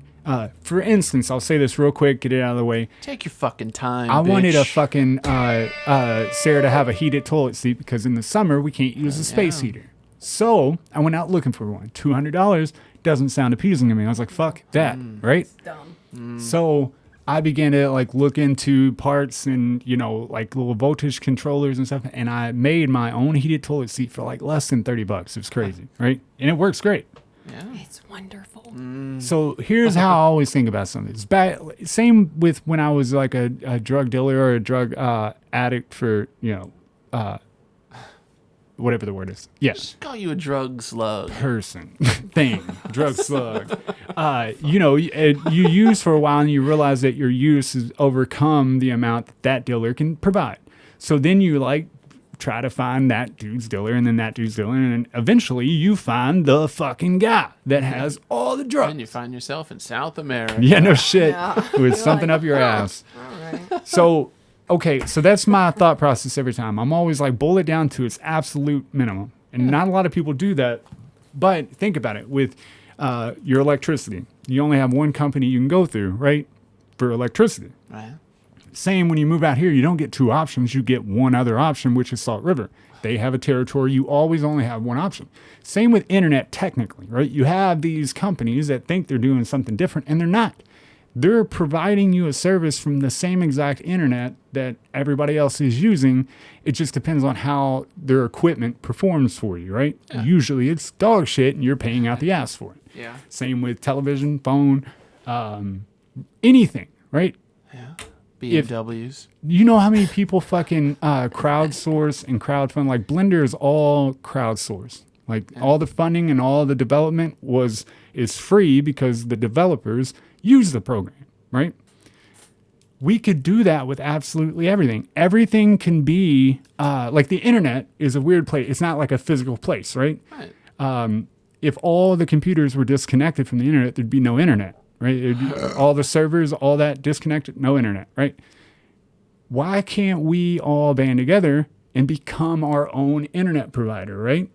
For instance, I'll say this real quick, get it out of the way. Take your fucking time. I wanted a bitch. fucking Sarah to have a heated toilet seat because in the summer we can't use a space Yeah. heater. So I went out looking for one. $200 doesn't sound appeasing to me. I was like, fuck that, right? Dumb. So I began to like look into parts and, you know, like little voltage controllers and stuff. And I made my own heated toilet seat for like less than $30. It was crazy, right? And it works great. Yeah. It's wonderful. So here's how I always think about something. It's bad. Same with when I was like a drug dealer or a drug addict for, you know, whatever the word is. Yes. Just call you a drug slug. Person, thing, drug slug. You know, you use for a while and you realize that your use has overcome the amount that dealer can provide. So then you like try to find that dude's dealer and then that dude's dealer, and then eventually you find the fucking guy that has all the drugs. And you find yourself in South America. Yeah, no shit. Yeah. With You're something like, up your ass. All right. So, okay, so that's my thought process every time. I'm always like, boil it down to its absolute minimum. And not a lot of people do that. But think about it. With your electricity, you only have one company you can go through, right? For electricity. Right. Same when you move out here, you don't get two options. You get one other option, which is Salt River. They have a territory. You always only have one option. Same with internet, technically, right? You have these companies that think they're doing something different, and they're not. They're providing you a service from the same exact internet that everybody else is using. It just depends on how their equipment performs for you, right? Yeah. Usually it's dog shit and you're paying out the ass for it. Yeah. Same with television, phone, anything, right? Yeah. BMWs. You know how many people fucking crowdsource and crowdfund? Like Blender is all crowdsourced. Like all the funding and all the development is free because the developers use the program, right? We could do that with absolutely everything. Everything can be like the internet is a weird place. It's not like a physical place, right? Right. If all the computers were disconnected from the internet, there'd be no internet, right? It'd be all the servers, all that disconnected, no internet, right? Why can't we all band together and become our own internet provider, right?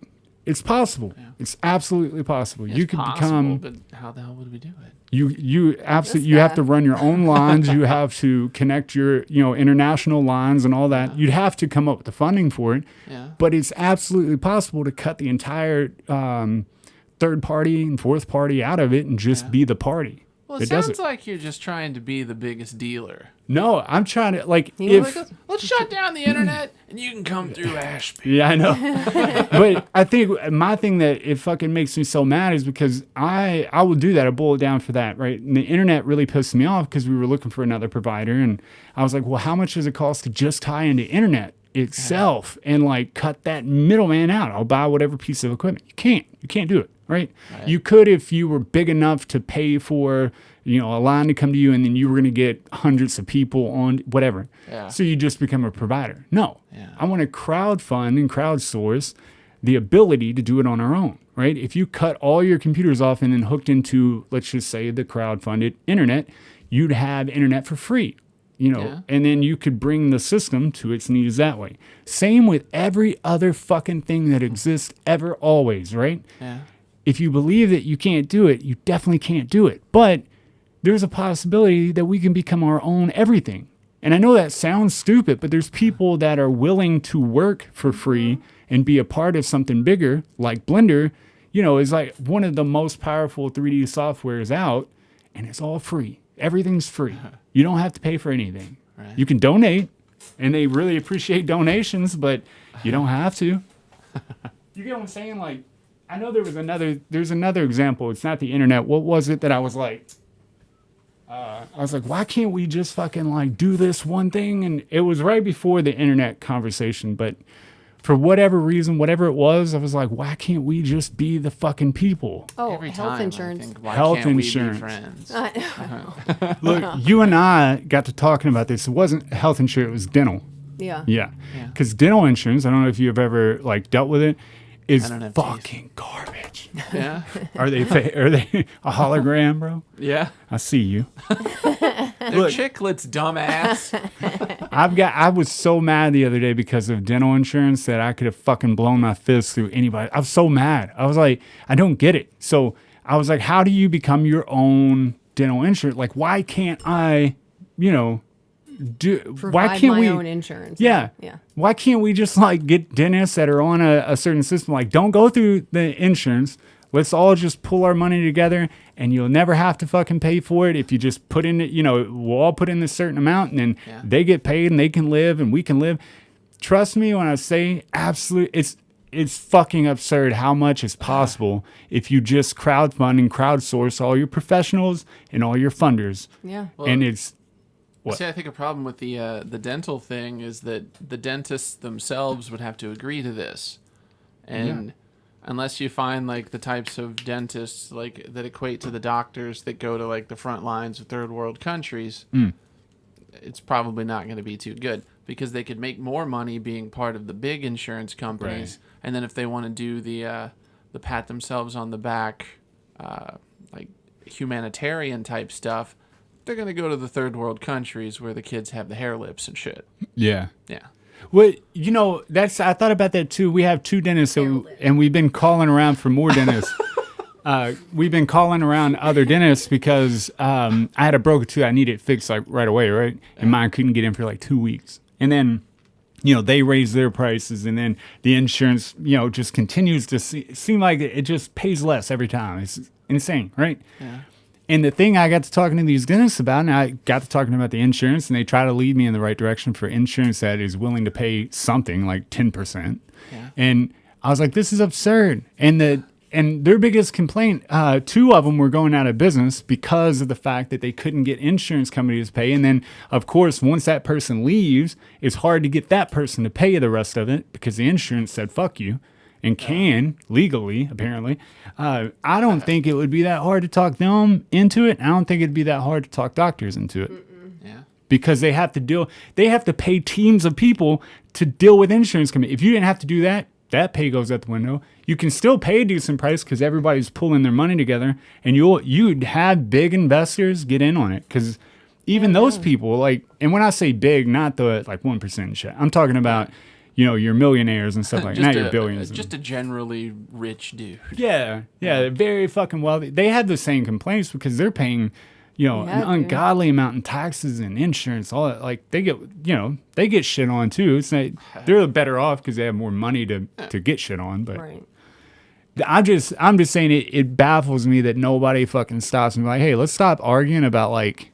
It's possible. Yeah. It's absolutely possible. It's you could possible, become. But how the hell would we do it? You absolutely. You have to run your own lines. You have to connect your international lines and all that. You'd have to come up with the funding for it. Yeah. But it's absolutely possible to cut the entire third party and fourth party out of it and just be the party. Well, it sounds like you're just trying to be the biggest dealer. No, I'm trying to Let's shut down the internet and you can come through Ashby. Yeah, I know. But I think my thing that it fucking makes me so mad is because I will do that. I boil it down for that, right? And the internet really pissed me off because we were looking for another provider. And I was like, well, how much does it cost to just tie into internet itself and like cut that middleman out? I'll buy whatever piece of equipment. You can't do it, right? You could if you were big enough to pay for a line to come to you and then you were going to get hundreds of people on whatever. Yeah. So you just become a provider. No, Yeah. I want to crowdfund and crowdsource the ability to do it on our own, right? If you cut all your computers off and then hooked into, let's just say, the crowdfunded internet, you'd have internet for free, and then you could bring the system to its needs that way. Same with every other fucking thing that exists ever, always, right? Yeah. If you believe that you can't do it, you definitely can't do it. But there's a possibility that we can become our own everything. And I know that sounds stupid, but there's people that are willing to work for free and be a part of something bigger, like Blender, is like one of the most powerful 3D softwares out, and it's all free. Everything's free. You don't have to pay for anything. Right. You can donate, and they really appreciate donations, but you don't have to. You get what I'm saying? Like, I know there's another example. It's not the internet. What was it that I was like, why can't we just fucking like do this one thing? And it was right before the internet conversation, but for whatever reason, whatever it was, I was like, why can't we just be the fucking people? Oh, Every health time, insurance. I think, why Health can't insurance. we be friends? Look, you and I got to talking about this. It wasn't health insurance, it was dental. Yeah. Yeah. Because dental insurance, I don't know if you've ever like dealt with it, is I don't have fucking garbage. Yeah. Are they a hologram, bro? Yeah. I see you. They're chiclets, dumbass. I was so mad the other day because of dental insurance that I could have fucking blown my fist through anybody. I was so mad. I was like, I don't get it. So I was like, how do you become your own dental insurance? Like, why can't I, why can't my we own insurance? Yeah. Why can't we just like get dentists that are on a certain system? Like, don't go through the insurance. Let's all just pull our money together and you'll never have to fucking pay for it. If you just put in it, we'll all put in this certain amount and then they get paid and they can live and we can live. Trust me when I say absolutely, it's fucking absurd how much is possible if you just crowdfund and crowdsource all your professionals and all your funders. Yeah. Well, And it's, what? See, I think a problem with the dental thing is that the dentists themselves would have to agree to this. And unless you find like the types of dentists like that equate to the doctors that go to like the front lines of third world countries, it's probably not going to be too good because they could make more money being part of the big insurance companies. Right. And then if they want to do the pat themselves on the back, like humanitarian type stuff, they're going to go to the third world countries where the kids have the hair lips and shit. Yeah. Yeah. Well, I thought about that too. We have two dentists and we've been calling around for more dentists. We've been calling around other dentists because I had a broken tooth. I needed it fixed like right away, right? And mine couldn't get in for like 2 weeks. And then, they raised their prices and then the insurance, just continues to seem like it just pays less every time. It's insane, right? Yeah. And the thing I got to talking to these dentists about, and I got to talking about the insurance, and they try to lead me in the right direction for insurance that is willing to pay something like 10%. Yeah. And I was like, this is absurd. And their biggest complaint, 2 of them were going out of business because of the fact that they couldn't get insurance companies to pay. And then, of course, once that person leaves, it's hard to get that person to pay the rest of it because the insurance said, fuck you. And can legally, apparently. I don't think it would be that hard to talk them into it. I don't think it'd be that hard to talk doctors into it. Yeah. Because they have to pay teams of people to deal with insurance companies. If you didn't have to do that, that pay goes out the window. You can still pay a decent price because everybody's pulling their money together, and you'd have big investors get in on it because even those people, like, and when I say big, not the like 1% shit. I'm talking about, your millionaires and stuff like that, not your billions. Just a generally rich dude. Yeah, they're very fucking wealthy. They have the same complaints because they're paying, an ungodly amount in taxes and insurance. All that, like they get shit on too. It's like they're better off because they have more money to get shit on. But Right. I'm just saying it baffles me that nobody fucking stops and be like, hey, let's stop arguing about like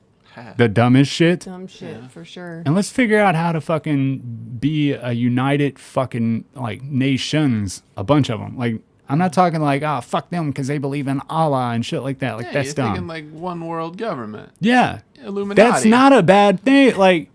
the dumbest shit. Dumb shit for sure. And let's figure out how to fucking be a united fucking like nations, a bunch of them. Like I'm not talking like fuck them because they believe in Allah and shit like that. Like that's you're dumb. thinking like one world government. Yeah, Illuminati. that's not a bad thing. Like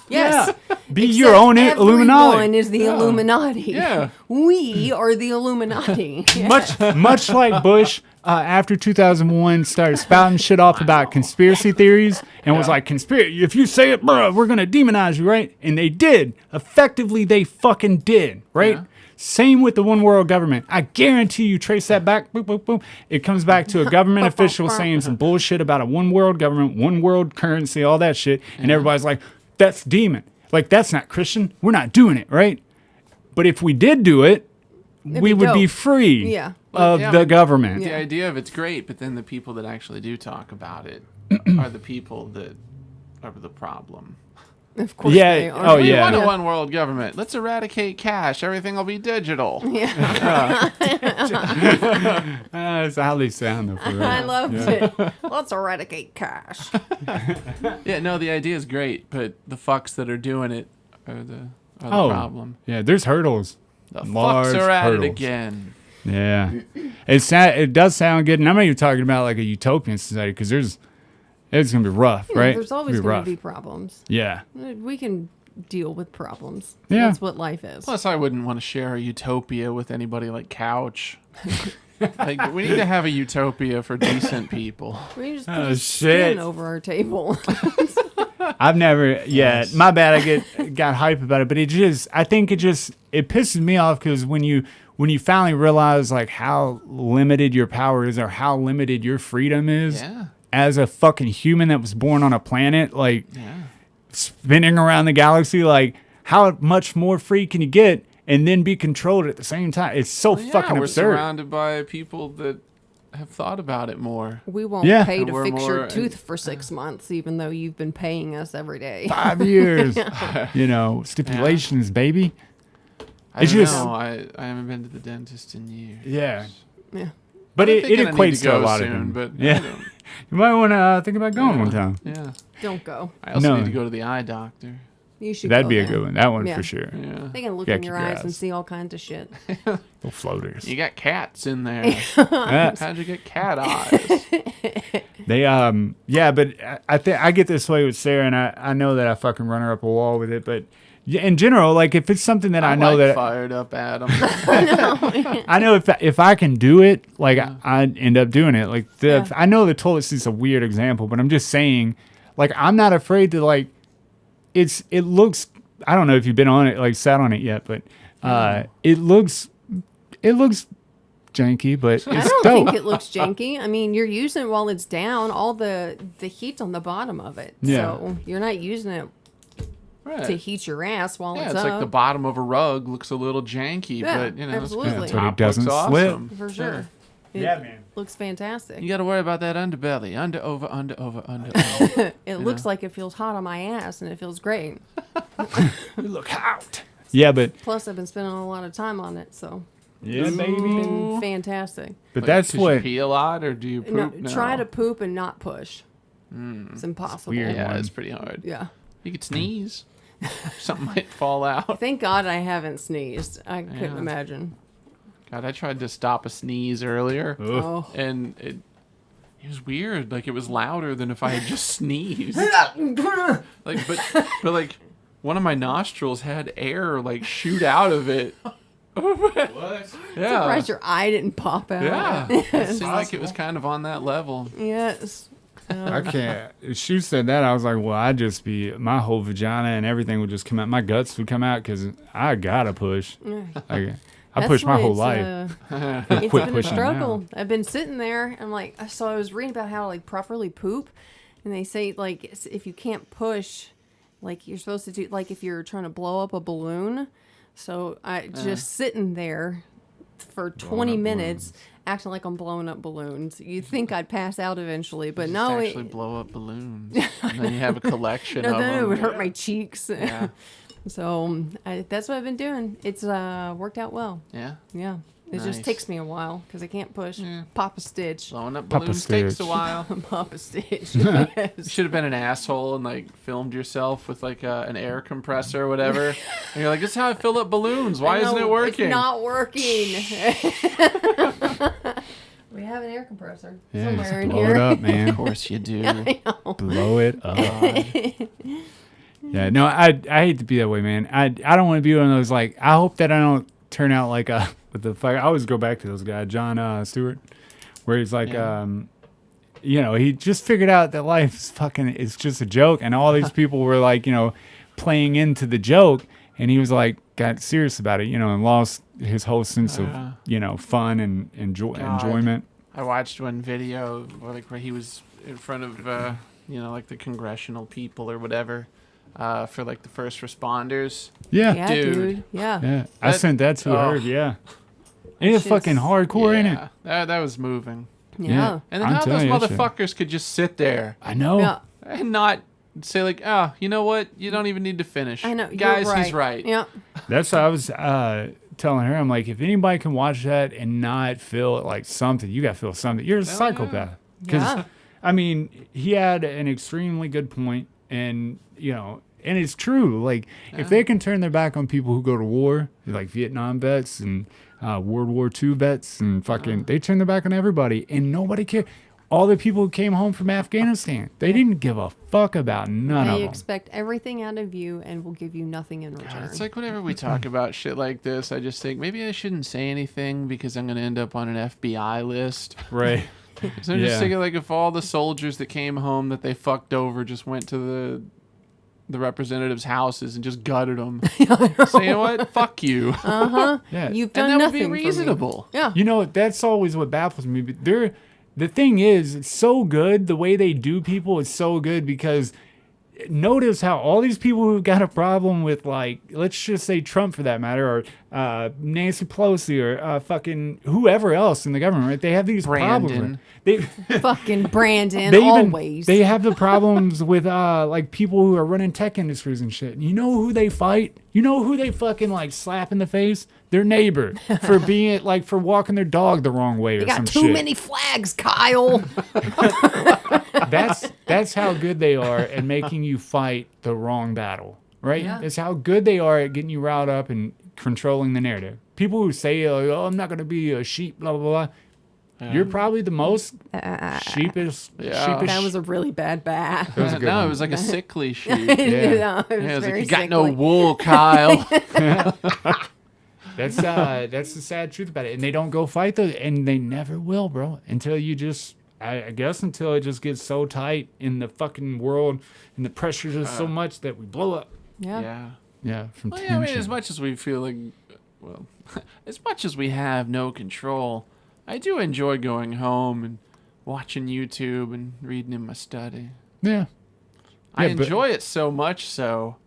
Yes. be your own Illuminati. Everyone is the Illuminati. Yeah. We are the Illuminati. Yeah. Much like Bush after 2001 started spouting shit off about conspiracy theories and was like, conspiracy, if you say it, bro, we're going to demonize you, right? And they did. Effectively, they fucking did, right? Yeah. Same with the one world government. I guarantee you trace that back, boop, boop, boop. It comes back to a government official saying some bullshit about a one world government, one world currency, all that shit. And everybody's like, that's demon. Like, that's not Christian. We're not doing it, right? But if we did do it, we would be free Yeah. of the government. The idea of it's great, but then the people that actually do talk about it are the people that are the problem. Of course Yeah, they are. oh, We yeah. want a one world government. Let's eradicate cash. Everything will be digital. Yeah. That's how they sound, though. For real. I loved it. Let's eradicate cash. Yeah, no, the idea is great, but the fucks that are doing it are the problem. Yeah, there's hurdles. The Large fucks are at hurdles. it again. Yeah. It does sound good. And I'm not even talking about like a utopian society because it's going to be rough, right? There's always going to be problems. Yeah. We can deal with problems. Yeah. That's what life is. Plus, I wouldn't want to share a utopia with anybody like Couch. Like, we need to have a utopia for decent people. We just put Oh, a shit. skin over our table. I've never, my bad. I got hype about it, but I think it pisses me off because when you finally realize like how limited your power is or how limited your freedom is as a fucking human that was born on a planet, like spinning around the galaxy, like how much more free can you get and then be controlled at the same time? It's so fucking we're absurd. surrounded by people that have thought about it more. We won't Yeah. pay to We're fix your more- tooth for 6 months, even though you've been paying us every day. 5 years, stipulations, baby. I It's don't just- know. I haven't been to the dentist in years. Yeah. Yeah. But I'm it thinking I need equates to a go lot of soon, them. but Yeah. You might want to think about going one time. yeah. Don't go. I also No. need to go to the eye doctor. You should That'd go be a there. good one. That one Yeah. for sure. Yeah. They can look Yeah, in your keep your eyes and eyes. see all kinds of shit. Little floaters. You got cats in there. Yeah. How'd you get cat eyes? They but I think I get this way with Sarah, and I know that I fucking run her up a wall with it, but in general, like if it's something that I know like that fired up Adam. I know if I can do it, like I end up doing it. Like I know the toilet seat's a weird example, but I'm just saying, like I'm not afraid to like. It looks. I don't know if you've been on it, like sat on it yet, but it looks janky, but it's I don't dope. think it looks janky. I mean, you're using it while it's down. All the heat's on the bottom of it. Yeah. So you're not using it Right. to heat your ass while Yeah, it's it's up. like the bottom of a rug looks a little janky, Yeah, but absolutely. it's But it top doesn't looks slip. awesome. For sure. It man. looks fantastic. You got to worry about that underbelly. Under, over, under. It looks like it feels hot on my ass, and it feels great. Look out. Yeah, but Plus, I've been spending a lot of time on it, so Yeah, baby. Been fantastic. But Like, that's 'cause what. you pee a lot, or do you No, poop? try to poop and not push. Mm. It's impossible. weird. Yeah, one. it's pretty hard. Yeah. You could sneeze. Something might fall out. Thank God I haven't sneezed. I couldn't Yeah. imagine. God, I tried to stop a sneeze earlier, Ugh. Oh. and it was weird. Like, it was louder than if I had just sneezed. Like, but like, one of my nostrils had air like shoot out of it. What? Yeah. Surprised your eye didn't pop out. Yeah. It seemed like it was Possible. kind of on that level. Yes. I can't. She said that. I was like, well, I'd just be, my whole vagina and everything would just come out. My guts would come out because I gotta push. I That's pushed my why whole it's, life. It's Quit been a pushing struggle. I've been sitting there and like, so I was reading about how to like properly poop, and they say like if you can't push, like you're supposed to do like if you're trying to blow up a balloon. So I just sitting there for 20 up minutes acting like I'm blowing up balloons. You'd think I'd pass out eventually, but Just no, actually blow up balloons, and then you have a collection no, of then them. it would hurt my cheeks. Yeah. So that's what I've been doing. It's worked out well. Yeah. Yeah. It Nice. just takes me a while because I can't push. Yeah. Pop a stitch. Blowing up Papa balloons takes a Stitch. while. Pop a stitch. You Yes. should have been an asshole and like filmed yourself with like an air compressor or whatever. And you're like, this is how I fill up balloons. Why I isn't know, it working? It's not working. We have an air compressor Yeah, somewhere just in blow here. it up, man. Of course you do. I know. Blow it up. Yeah, no, I hate to be that way, man. I don't want to be one of those, like, I hope that I don't turn out like a, what the fuck, I always go back to those guys, John Stewart, where he's like, Yeah. you know, he just figured out that life is fucking, it's just a joke, and all these people were like, you know, playing into the joke, and he was like, got serious about it, you know, and lost his whole sense of, you know, fun and God. enjoyment. I watched one video where he was in front of, you know, like the congressional people or whatever, for like the first responders. Yeah. Yeah, Dude. dude. Yeah. Yeah. I That- sent that to oh. her, yeah. It's Shit's- fucking hardcore, ain't it? That was moving. Yeah. And then I'm how those telling you that shit. motherfuckers could just sit there I know. Yeah. and not say like, oh, you know what? You don't even need to finish. I know. You're Guys, right. he's right. Yeah. That's what I was telling her. I'm like, if anybody can watch that and not feel like something, you got to feel something. You're a Hell psychopath. Because, Yeah. I mean, he had an extremely good point, and, you know, and it's true. Like, if they can turn their back on people who go to war, like Vietnam vets and World War II vets, and fucking, they turn their back on everybody, and nobody cared. All the people who came home from Afghanistan, they didn't give a fuck about none of They them. expect everything out of you and will give you nothing in return. God, it's like whenever we talk about shit like this, I just think maybe I shouldn't say anything because I'm going to end up on an FBI list. Right. So I'm Yeah. just thinking like if all the soldiers that came home that they fucked over just went to the representatives' houses and just gutted them. So you know what? Fuck you. Yeah. You've And done that would nothing be for me. reasonable. Yeah. You know, that's always what baffles me. But the thing is, it's so good. The way they do people is so good because notice how all these people who've got a problem with, like, let's just say Trump for that matter, or Nancy Pelosi, or fucking whoever else in the government, right? They have these problems. Brandon. They Fucking Brandon, they always. they have the problems with like people who are running tech industries and shit. You know who they fight? You know who they fucking like slap in the face? Their neighbor for being like for walking their dog the wrong way or They some got too shit. many flags, Kyle. That's how good they are at making you fight the wrong battle, right? Yeah. That's how good they are at getting you riled up and controlling the narrative. People who say, "Oh, I'm not going to be a sheep," blah blah blah. You're probably the most sheepish. Yeah. sheepish. That was a really bad bat. That was a good No, one. it was like a sickly sheep. No, it was Yeah, it was like, very you got no sickly. wool, Kyle. That's the sad truth about it. And they don't go fight those, and they never will, bro. Until you just, I guess, until it just gets so tight in the fucking world, and the pressure is so much that we blow up. Yeah. Yeah. Yeah, from Well, tension. yeah, I mean, as much as we feel like, well, as much as we have no control, I do enjoy going home and watching YouTube and reading in my study. Yeah. I Yeah, but- enjoy it so much so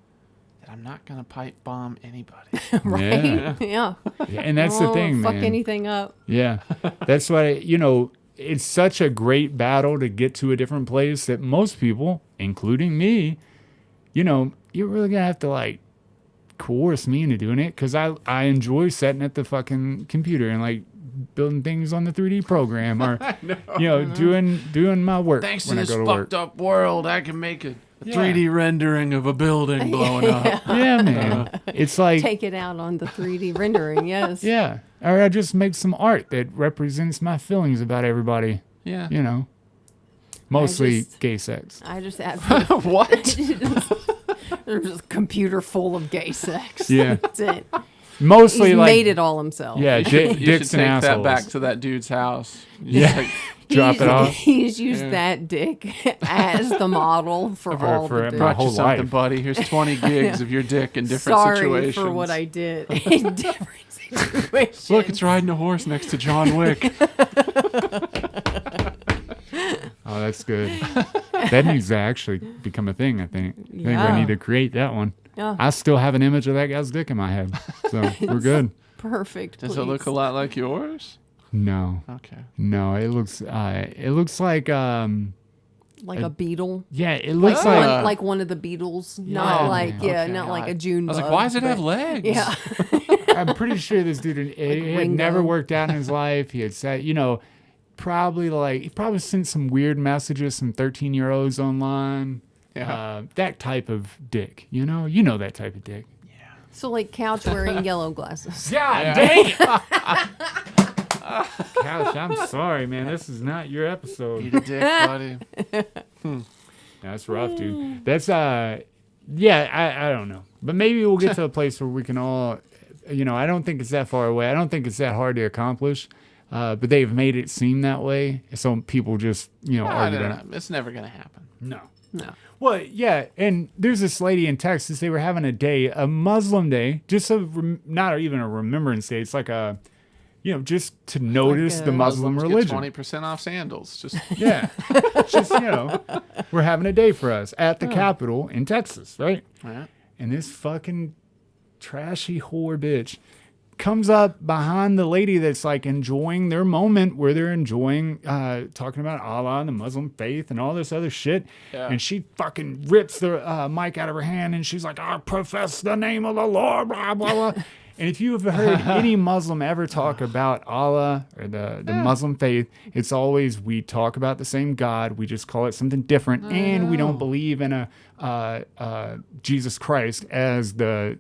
that I'm not gonna pipe bomb anybody. Right? Yeah. Yeah, and that's the Won't thing, fuck man. anything up. Yeah, that's why, you know, it's such a great battle to get to a different place that most people, including me, you know, you're really gonna have to like coerce me into doing it because I enjoy sitting at the fucking computer and like building things on the 3D program or doing my work. Thanks to when I this go to fucked work. up world, I can make a Yeah. 3D rendering of a building blowing up. Yeah, man. It's like Take it out on the 3D rendering, yes. yeah, or I just make some art that represents my feelings about everybody. Yeah. You know, mostly just- gay sex. I just advocate. What? There's just a computer full of gay sex. Yeah. That's it. Mostly He's like made it all himself. yeah, You should dicks take and assholes. that back to that dude's house. Yeah. Drop it off. He's used Yeah. that dick as the model for all for the my dicks. Brought whole you something, life. buddy. Here's 20 gigs of your dick in different Sorry situations. for what I did in different situations. Look, it's riding a horse next to John Wick. Oh, that's good. That needs to actually become a thing, I think. I think Yeah. we need to create that one. Yeah. I still have an image of that guy's dick in my head. So we're good. Perfect. Does it look a please. lot like yours? No. Okay. No, it looks like like a beetle? yeah, it looks Oh. like Like one of the Beatles, not like Okay. not like a I June. was like, bug, why does it have but- legs? Yeah, I'm pretty sure this dude he had Ringo. never worked out in his life. He had said, he probably sent some weird messages, some 13-year-olds online. Yeah. That type of dick, you know that type of dick. so like couch wearing yellow glasses. God dang it! Couch, I'm sorry, man. This is not your episode. Eat a dick, buddy. That's rough, dude. That's yeah, I don't know. But maybe we'll get to a place where we can all I don't think it's that far away. I don't think it's that hard to accomplish. But they've made it seem that way. So people just, argue about it. It's never going to happen. No. No, Well, yeah, and there's this lady in Texas. They were having a Muslim day, just not even a remembrance day. It's like a, just to notice a- the Muslim Muslims get religion. 20% off sandals. Just Yeah, just we're having a day for us at the Capitol in Texas, right? yeah. And this fucking trashy whore bitch comes up behind the lady that's like enjoying their moment where they're enjoying talking about Allah and the Muslim faith and all this other shit. Yeah. And she fucking rips the mic out of her hand and she's like, I profess the name of the Lord, blah, blah, blah. And if you have heard any Muslim ever talk about Allah or the Muslim faith, it's always we talk about the same God. We just call it something different. And we don't believe in a Jesus Christ as the,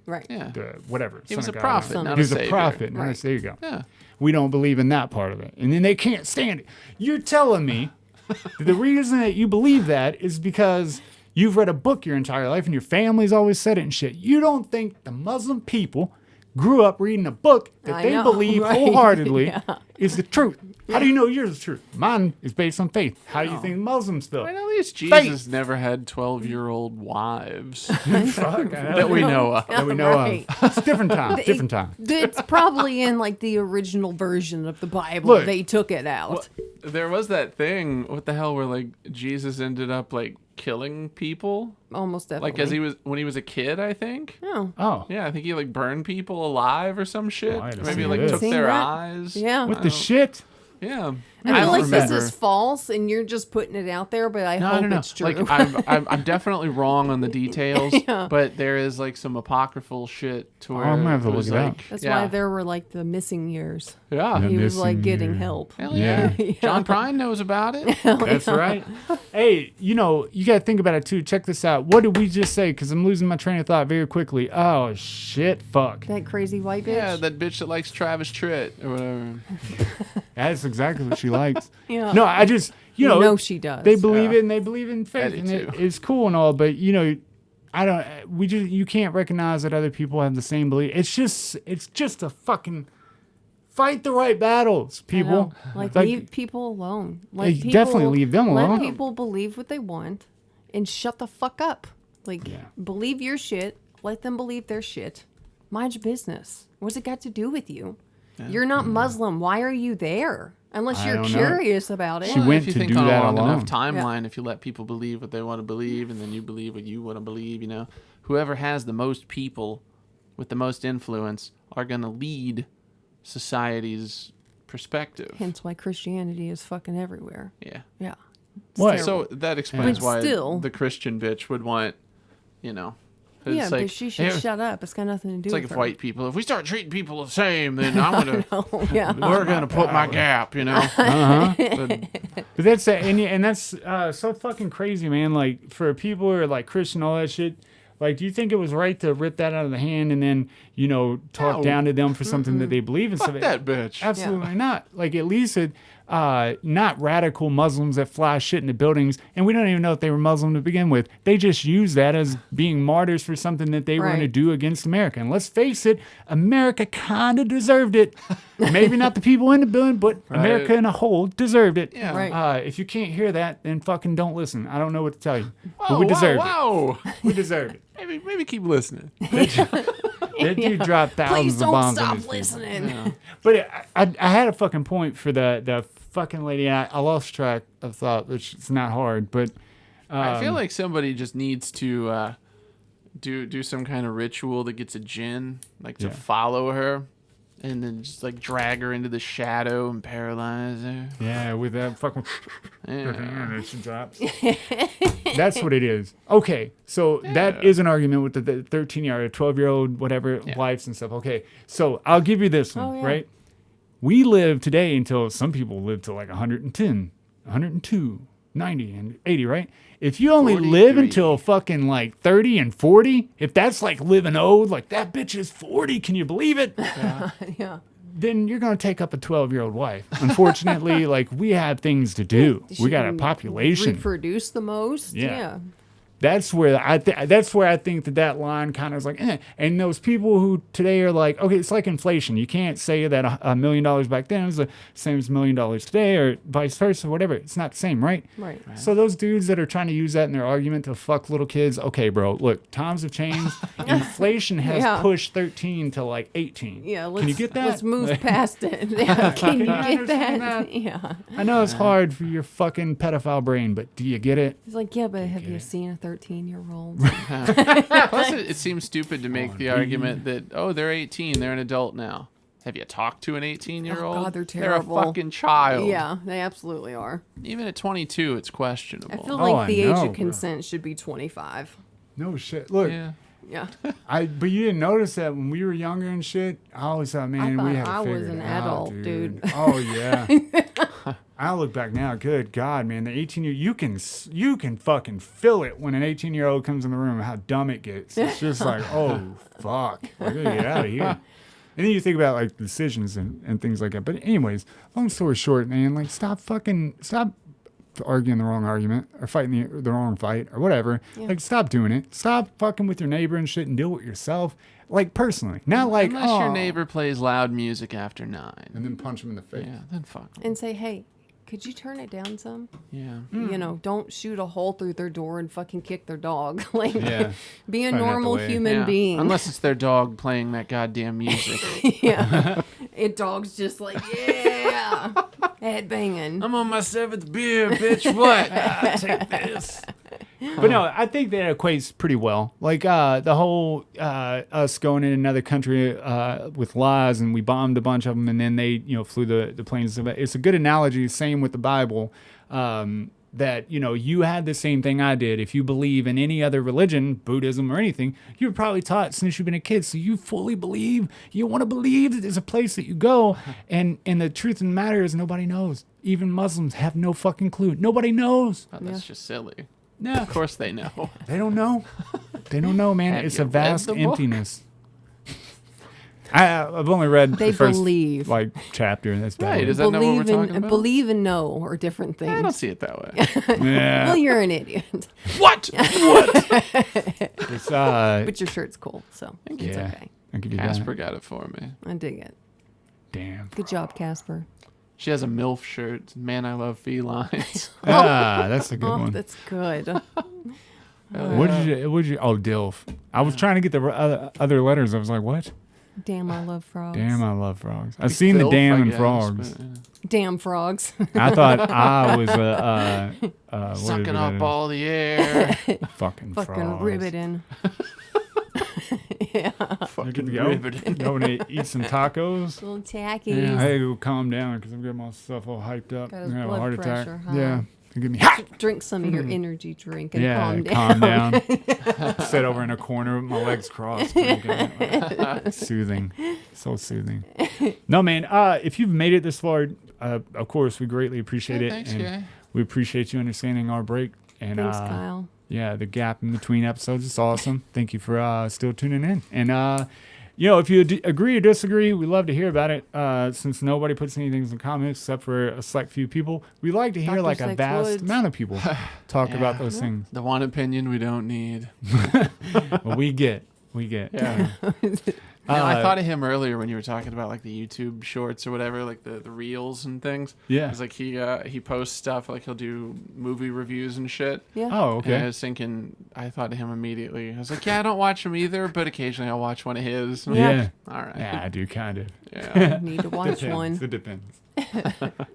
right. Yeah. the whatever. He was son a of God. prophet, Son not of He a was a savior. prophet. Right. There you go. Yeah. We don't believe in that part of it. And then they can't stand it. You're telling me that the reason that you believe that is because you've read a book your entire life and your family's always said it and shit. You don't think the Muslim people grew up reading a book that I they know, believe right? wholeheartedly Yeah. is the truth. How do you know yours is true? Mine is based on faith. How do you think Muslims feel? I mean, at least Faith. Jesus never had 12-year-old wives Fuck, that we know of. that we know Right. of. It's a different time. Different time. It's probably in like the original version of the Bible. Look. They took it out. There was that thing, what the hell, where like Jesus ended up like killing people, Almost definitely. like as when he was a kid, I think. Oh, Oh. Yeah, I think he like burned people alive or some shit. Oh, I haven't Maybe seen like this. took Seen their that? eyes. yeah. What the shit? Yeah. I feel like don't this remember. is false, and you're just putting it out there. But I No, hope no, no. it's true. Like I'm definitely wrong on the details, but there is like some apocryphal shit to where I'm gonna have to it was look it up. like, That's yeah. why there were like the missing years. Yeah. Yeah. He was like missing getting year. help. Hell Yeah. yeah. John Prine knows about it. That's right. Hey, you got to think about it too. Check this out. What did we just say? Because I'm losing my train of thought very quickly. Oh, shit. Fuck. That crazy white bitch. Yeah, that bitch that likes Travis Tritt or whatever. That's exactly what she likes. Yeah. No, I just, you know she does. they believe Yeah. it and they believe in faith. do And too. it's cool and all, but, you can't recognize that other people have the same belief. It's just a fucking fight the right battles, I people. know. Like, leave people alone. Let you definitely leave them alone. Let people believe what they want, and shut the fuck up. Like, Yeah. believe your shit. Let them believe their shit. Mind your business. What's it got to do with you? You're not Muslim. Why are you there? Unless I you're don't know. curious about it. She went if you to think do on a that long alone. enough timeline, if you let people believe what they want to believe, and then you believe what you want to believe, whoever has the most people with the most influence are going to lead society's perspective. Hence why Christianity is fucking everywhere. Yeah. Yeah. It's What? terrible. So that explains But why still- the Christian bitch would want, Yeah, but she should shut up. It's got nothing to do It's with like if her. white people, if we start treating people the same, then I'm gonna, Yeah. we're gonna put my gap, you know. Uh-huh. But, But that's and that's so fucking crazy, man. Like for people who are like Christian, all that shit. Like, do you think it was right to rip that out of the hand and then, talk No. down to them for something that they believe in? fuck that bitch. Absolutely not. Like, at least not radical Muslims that fly shit into buildings, and we don't even know if they were Muslim to begin with. They just use that as being martyrs for something that they were going to Right. do against America. And let's face it, America kind of deserved it. Maybe not the people in the building, but Right. America in a whole deserved it. Yeah. Right. If you can't hear that, then fucking don't listen. I don't know what to tell you. Whoa, But we deserved whoa. it. We deserved it. Maybe keep listening. That dude dropped thousands Please of don't bombs on stop his people. listening. Yeah. But I had a fucking point for the fucking lady. I lost track of thought, which is not hard. But I feel like somebody just needs to do some kind of ritual that gets a djinn, like to Yeah. follow her, and then just like drag her into the shadow and paralyze her. yeah, with that fucking Yeah. and she drops. That's what it is. Okay, so that is an argument with the 13-year-old, 12-year-old, whatever Yeah. wives and stuff. Okay, so I'll give you this one, Oh, yeah. right? We live today until some people live to like 110, 102, 90, and 80, right? If you only live 43. until fucking like 30 and 40, if that's like living old, like that bitch is 40, can you believe it? Yeah. Then you're going to take up a 12-year-old wife. Unfortunately, like we have things to do. She We got a can population. Reproduce the most. Yeah. Yeah. That's where I think that line kind of is like, eh. And those people who today are like, okay, it's like inflation. You can't say that $1 million back then was the same as $1 million today, or vice versa, whatever. It's not the same, right? Right. So those dudes that are trying to use that in their argument to fuck little kids, okay, bro, look, times have changed. Inflation has Yeah. pushed 13 to like 18. Yeah. Let's, Can you get that? Let's move past it. Yeah. Can you get understand that? that? Yeah. I know it's hard for your fucking pedophile brain, but do you get it? He's like, yeah, but have you seen a 13-year-old? Plus, it seems stupid to make the argument that they're 18, they're an adult now. Have you talked to an 18-year-old? Oh, God, they're They're a terrible. fucking child. Yeah, they absolutely are. Even at 22, it's questionable. I feel Oh, like the I age know, of consent should be 25. No shit. Look, Yeah. Yeah. but you didn't notice that when we were younger and shit. I always thought, man, we thought had I was figured an it out, adult, dude. Oh yeah. I look back now. Good God, man, the 18-year you can fucking feel it when an 18-year-old comes in the room. How dumb it gets. It's just like, oh fuck, I gotta get out of here. And then you think about like decisions and things like that. But anyways, long story short, man, like stop arguing the wrong argument or fighting the wrong fight or whatever. Yeah. Like, stop doing it. Stop fucking with your neighbor and shit and deal with yourself. Like, personally. Not like, Unless oh. your neighbor plays loud music after 9. And then punch him in the face. Yeah, then fuck 'em. And say, hey, could you turn it down some? Yeah. You know, don't shoot a hole through their door and fucking kick their dog. Like, Yeah. be a Find out the normal way. human Yeah. being. Unless it's their dog playing that goddamn music. Yeah. And dog's just like, yeah. Head banging. I'm on my 7th beer, bitch. What? Take this. But no, I think that equates pretty well. Like the whole us going in another country with lies, and we bombed a bunch of them, and then they flew the planes. It's a good analogy. Same with the Bible. That you had the same thing I did. If you believe in any other religion, Buddhism or anything, you were probably taught since you've been a kid. So you fully believe. You want to believe that there's a place that you go, and the truth of the matter is nobody knows. Even Muslims have no fucking clue. Nobody knows. Oh, that's just silly. No, Of course they know. they don't know. They don't know, man. Have It's you a read vast the book? emptiness. I've only read They the first believe. chapter. That's about Right, it. is that not what we're Believe talking and about? believe and know are different I don't things. see it that way. Yeah. Well, you're an idiot. What? It's, But your shirt's cool, so it's yeah. okay. I'll give you Casper that. got it for me. I dig it. Damn. Good job, Casper. She has a MILF shirt. Man, I love felines. That's a good Oh, one. that's good. What did you? Oh, DILF. I was trying to get the other letters. I was like, what? Damn, I love frogs. Damn, I love frogs. I've seen the Filth, damn I and guess, frogs. but, Damn frogs. I thought I was what sucking is it? up all the air. Fucking Fucking frogs. riveting. Yeah. I get to Fucking go. riveting. Go and eat some tacos. Little tacky. I had to go calm down because I'm getting myself all hyped up. Got I'm his gonna have a blood heart attack. pressure high. Yeah, Give me hot. Drink some of your energy drink and Yeah, calm down. Sit over in a corner with my legs crossed. drinking it. Soothing. So soothing. No, man, if you've made it this far, of course, we greatly appreciate it. Thanks, and guy. we appreciate you understanding our break. And, Thanks, Kyle. Yeah, the gap in between episodes is awesome. Thank you for still tuning in. And, if you agree or disagree, we love to hear about it. Since nobody puts anything in the comments except for a select few people, we like to hear Dr. like a Sex vast Woods. amount of people talk about Yeah. those things. The one opinion we don't need. Well, we get. Yeah. I thought of him earlier when you were talking about like the YouTube shorts or whatever, like the reels and things. Yeah. It's like he posts stuff, like he'll do movie reviews and shit. Yeah. Oh, And I okay. was thinking, I thought of him immediately. I was like, yeah, I don't watch him either, but occasionally I'll watch one of his. Yeah. All right. Yeah, I do kind of. Yeah. Need to watch one. It depends.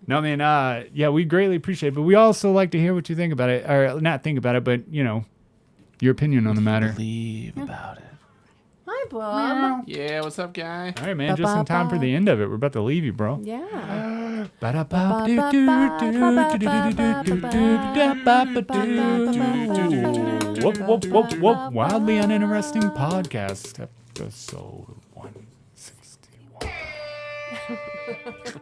No, man. Yeah, we greatly appreciate it, but we also like to hear what you think about it, or not think about it, but your opinion on the matter. Believe about it. Hi, Bob. Yeah, what's up, guy? All right, man. Just in time for the end of it. We're about to leave you, bro. Yeah. Whoop, whoop, whoop. Wildly Uninteresting Podcast, episode 161.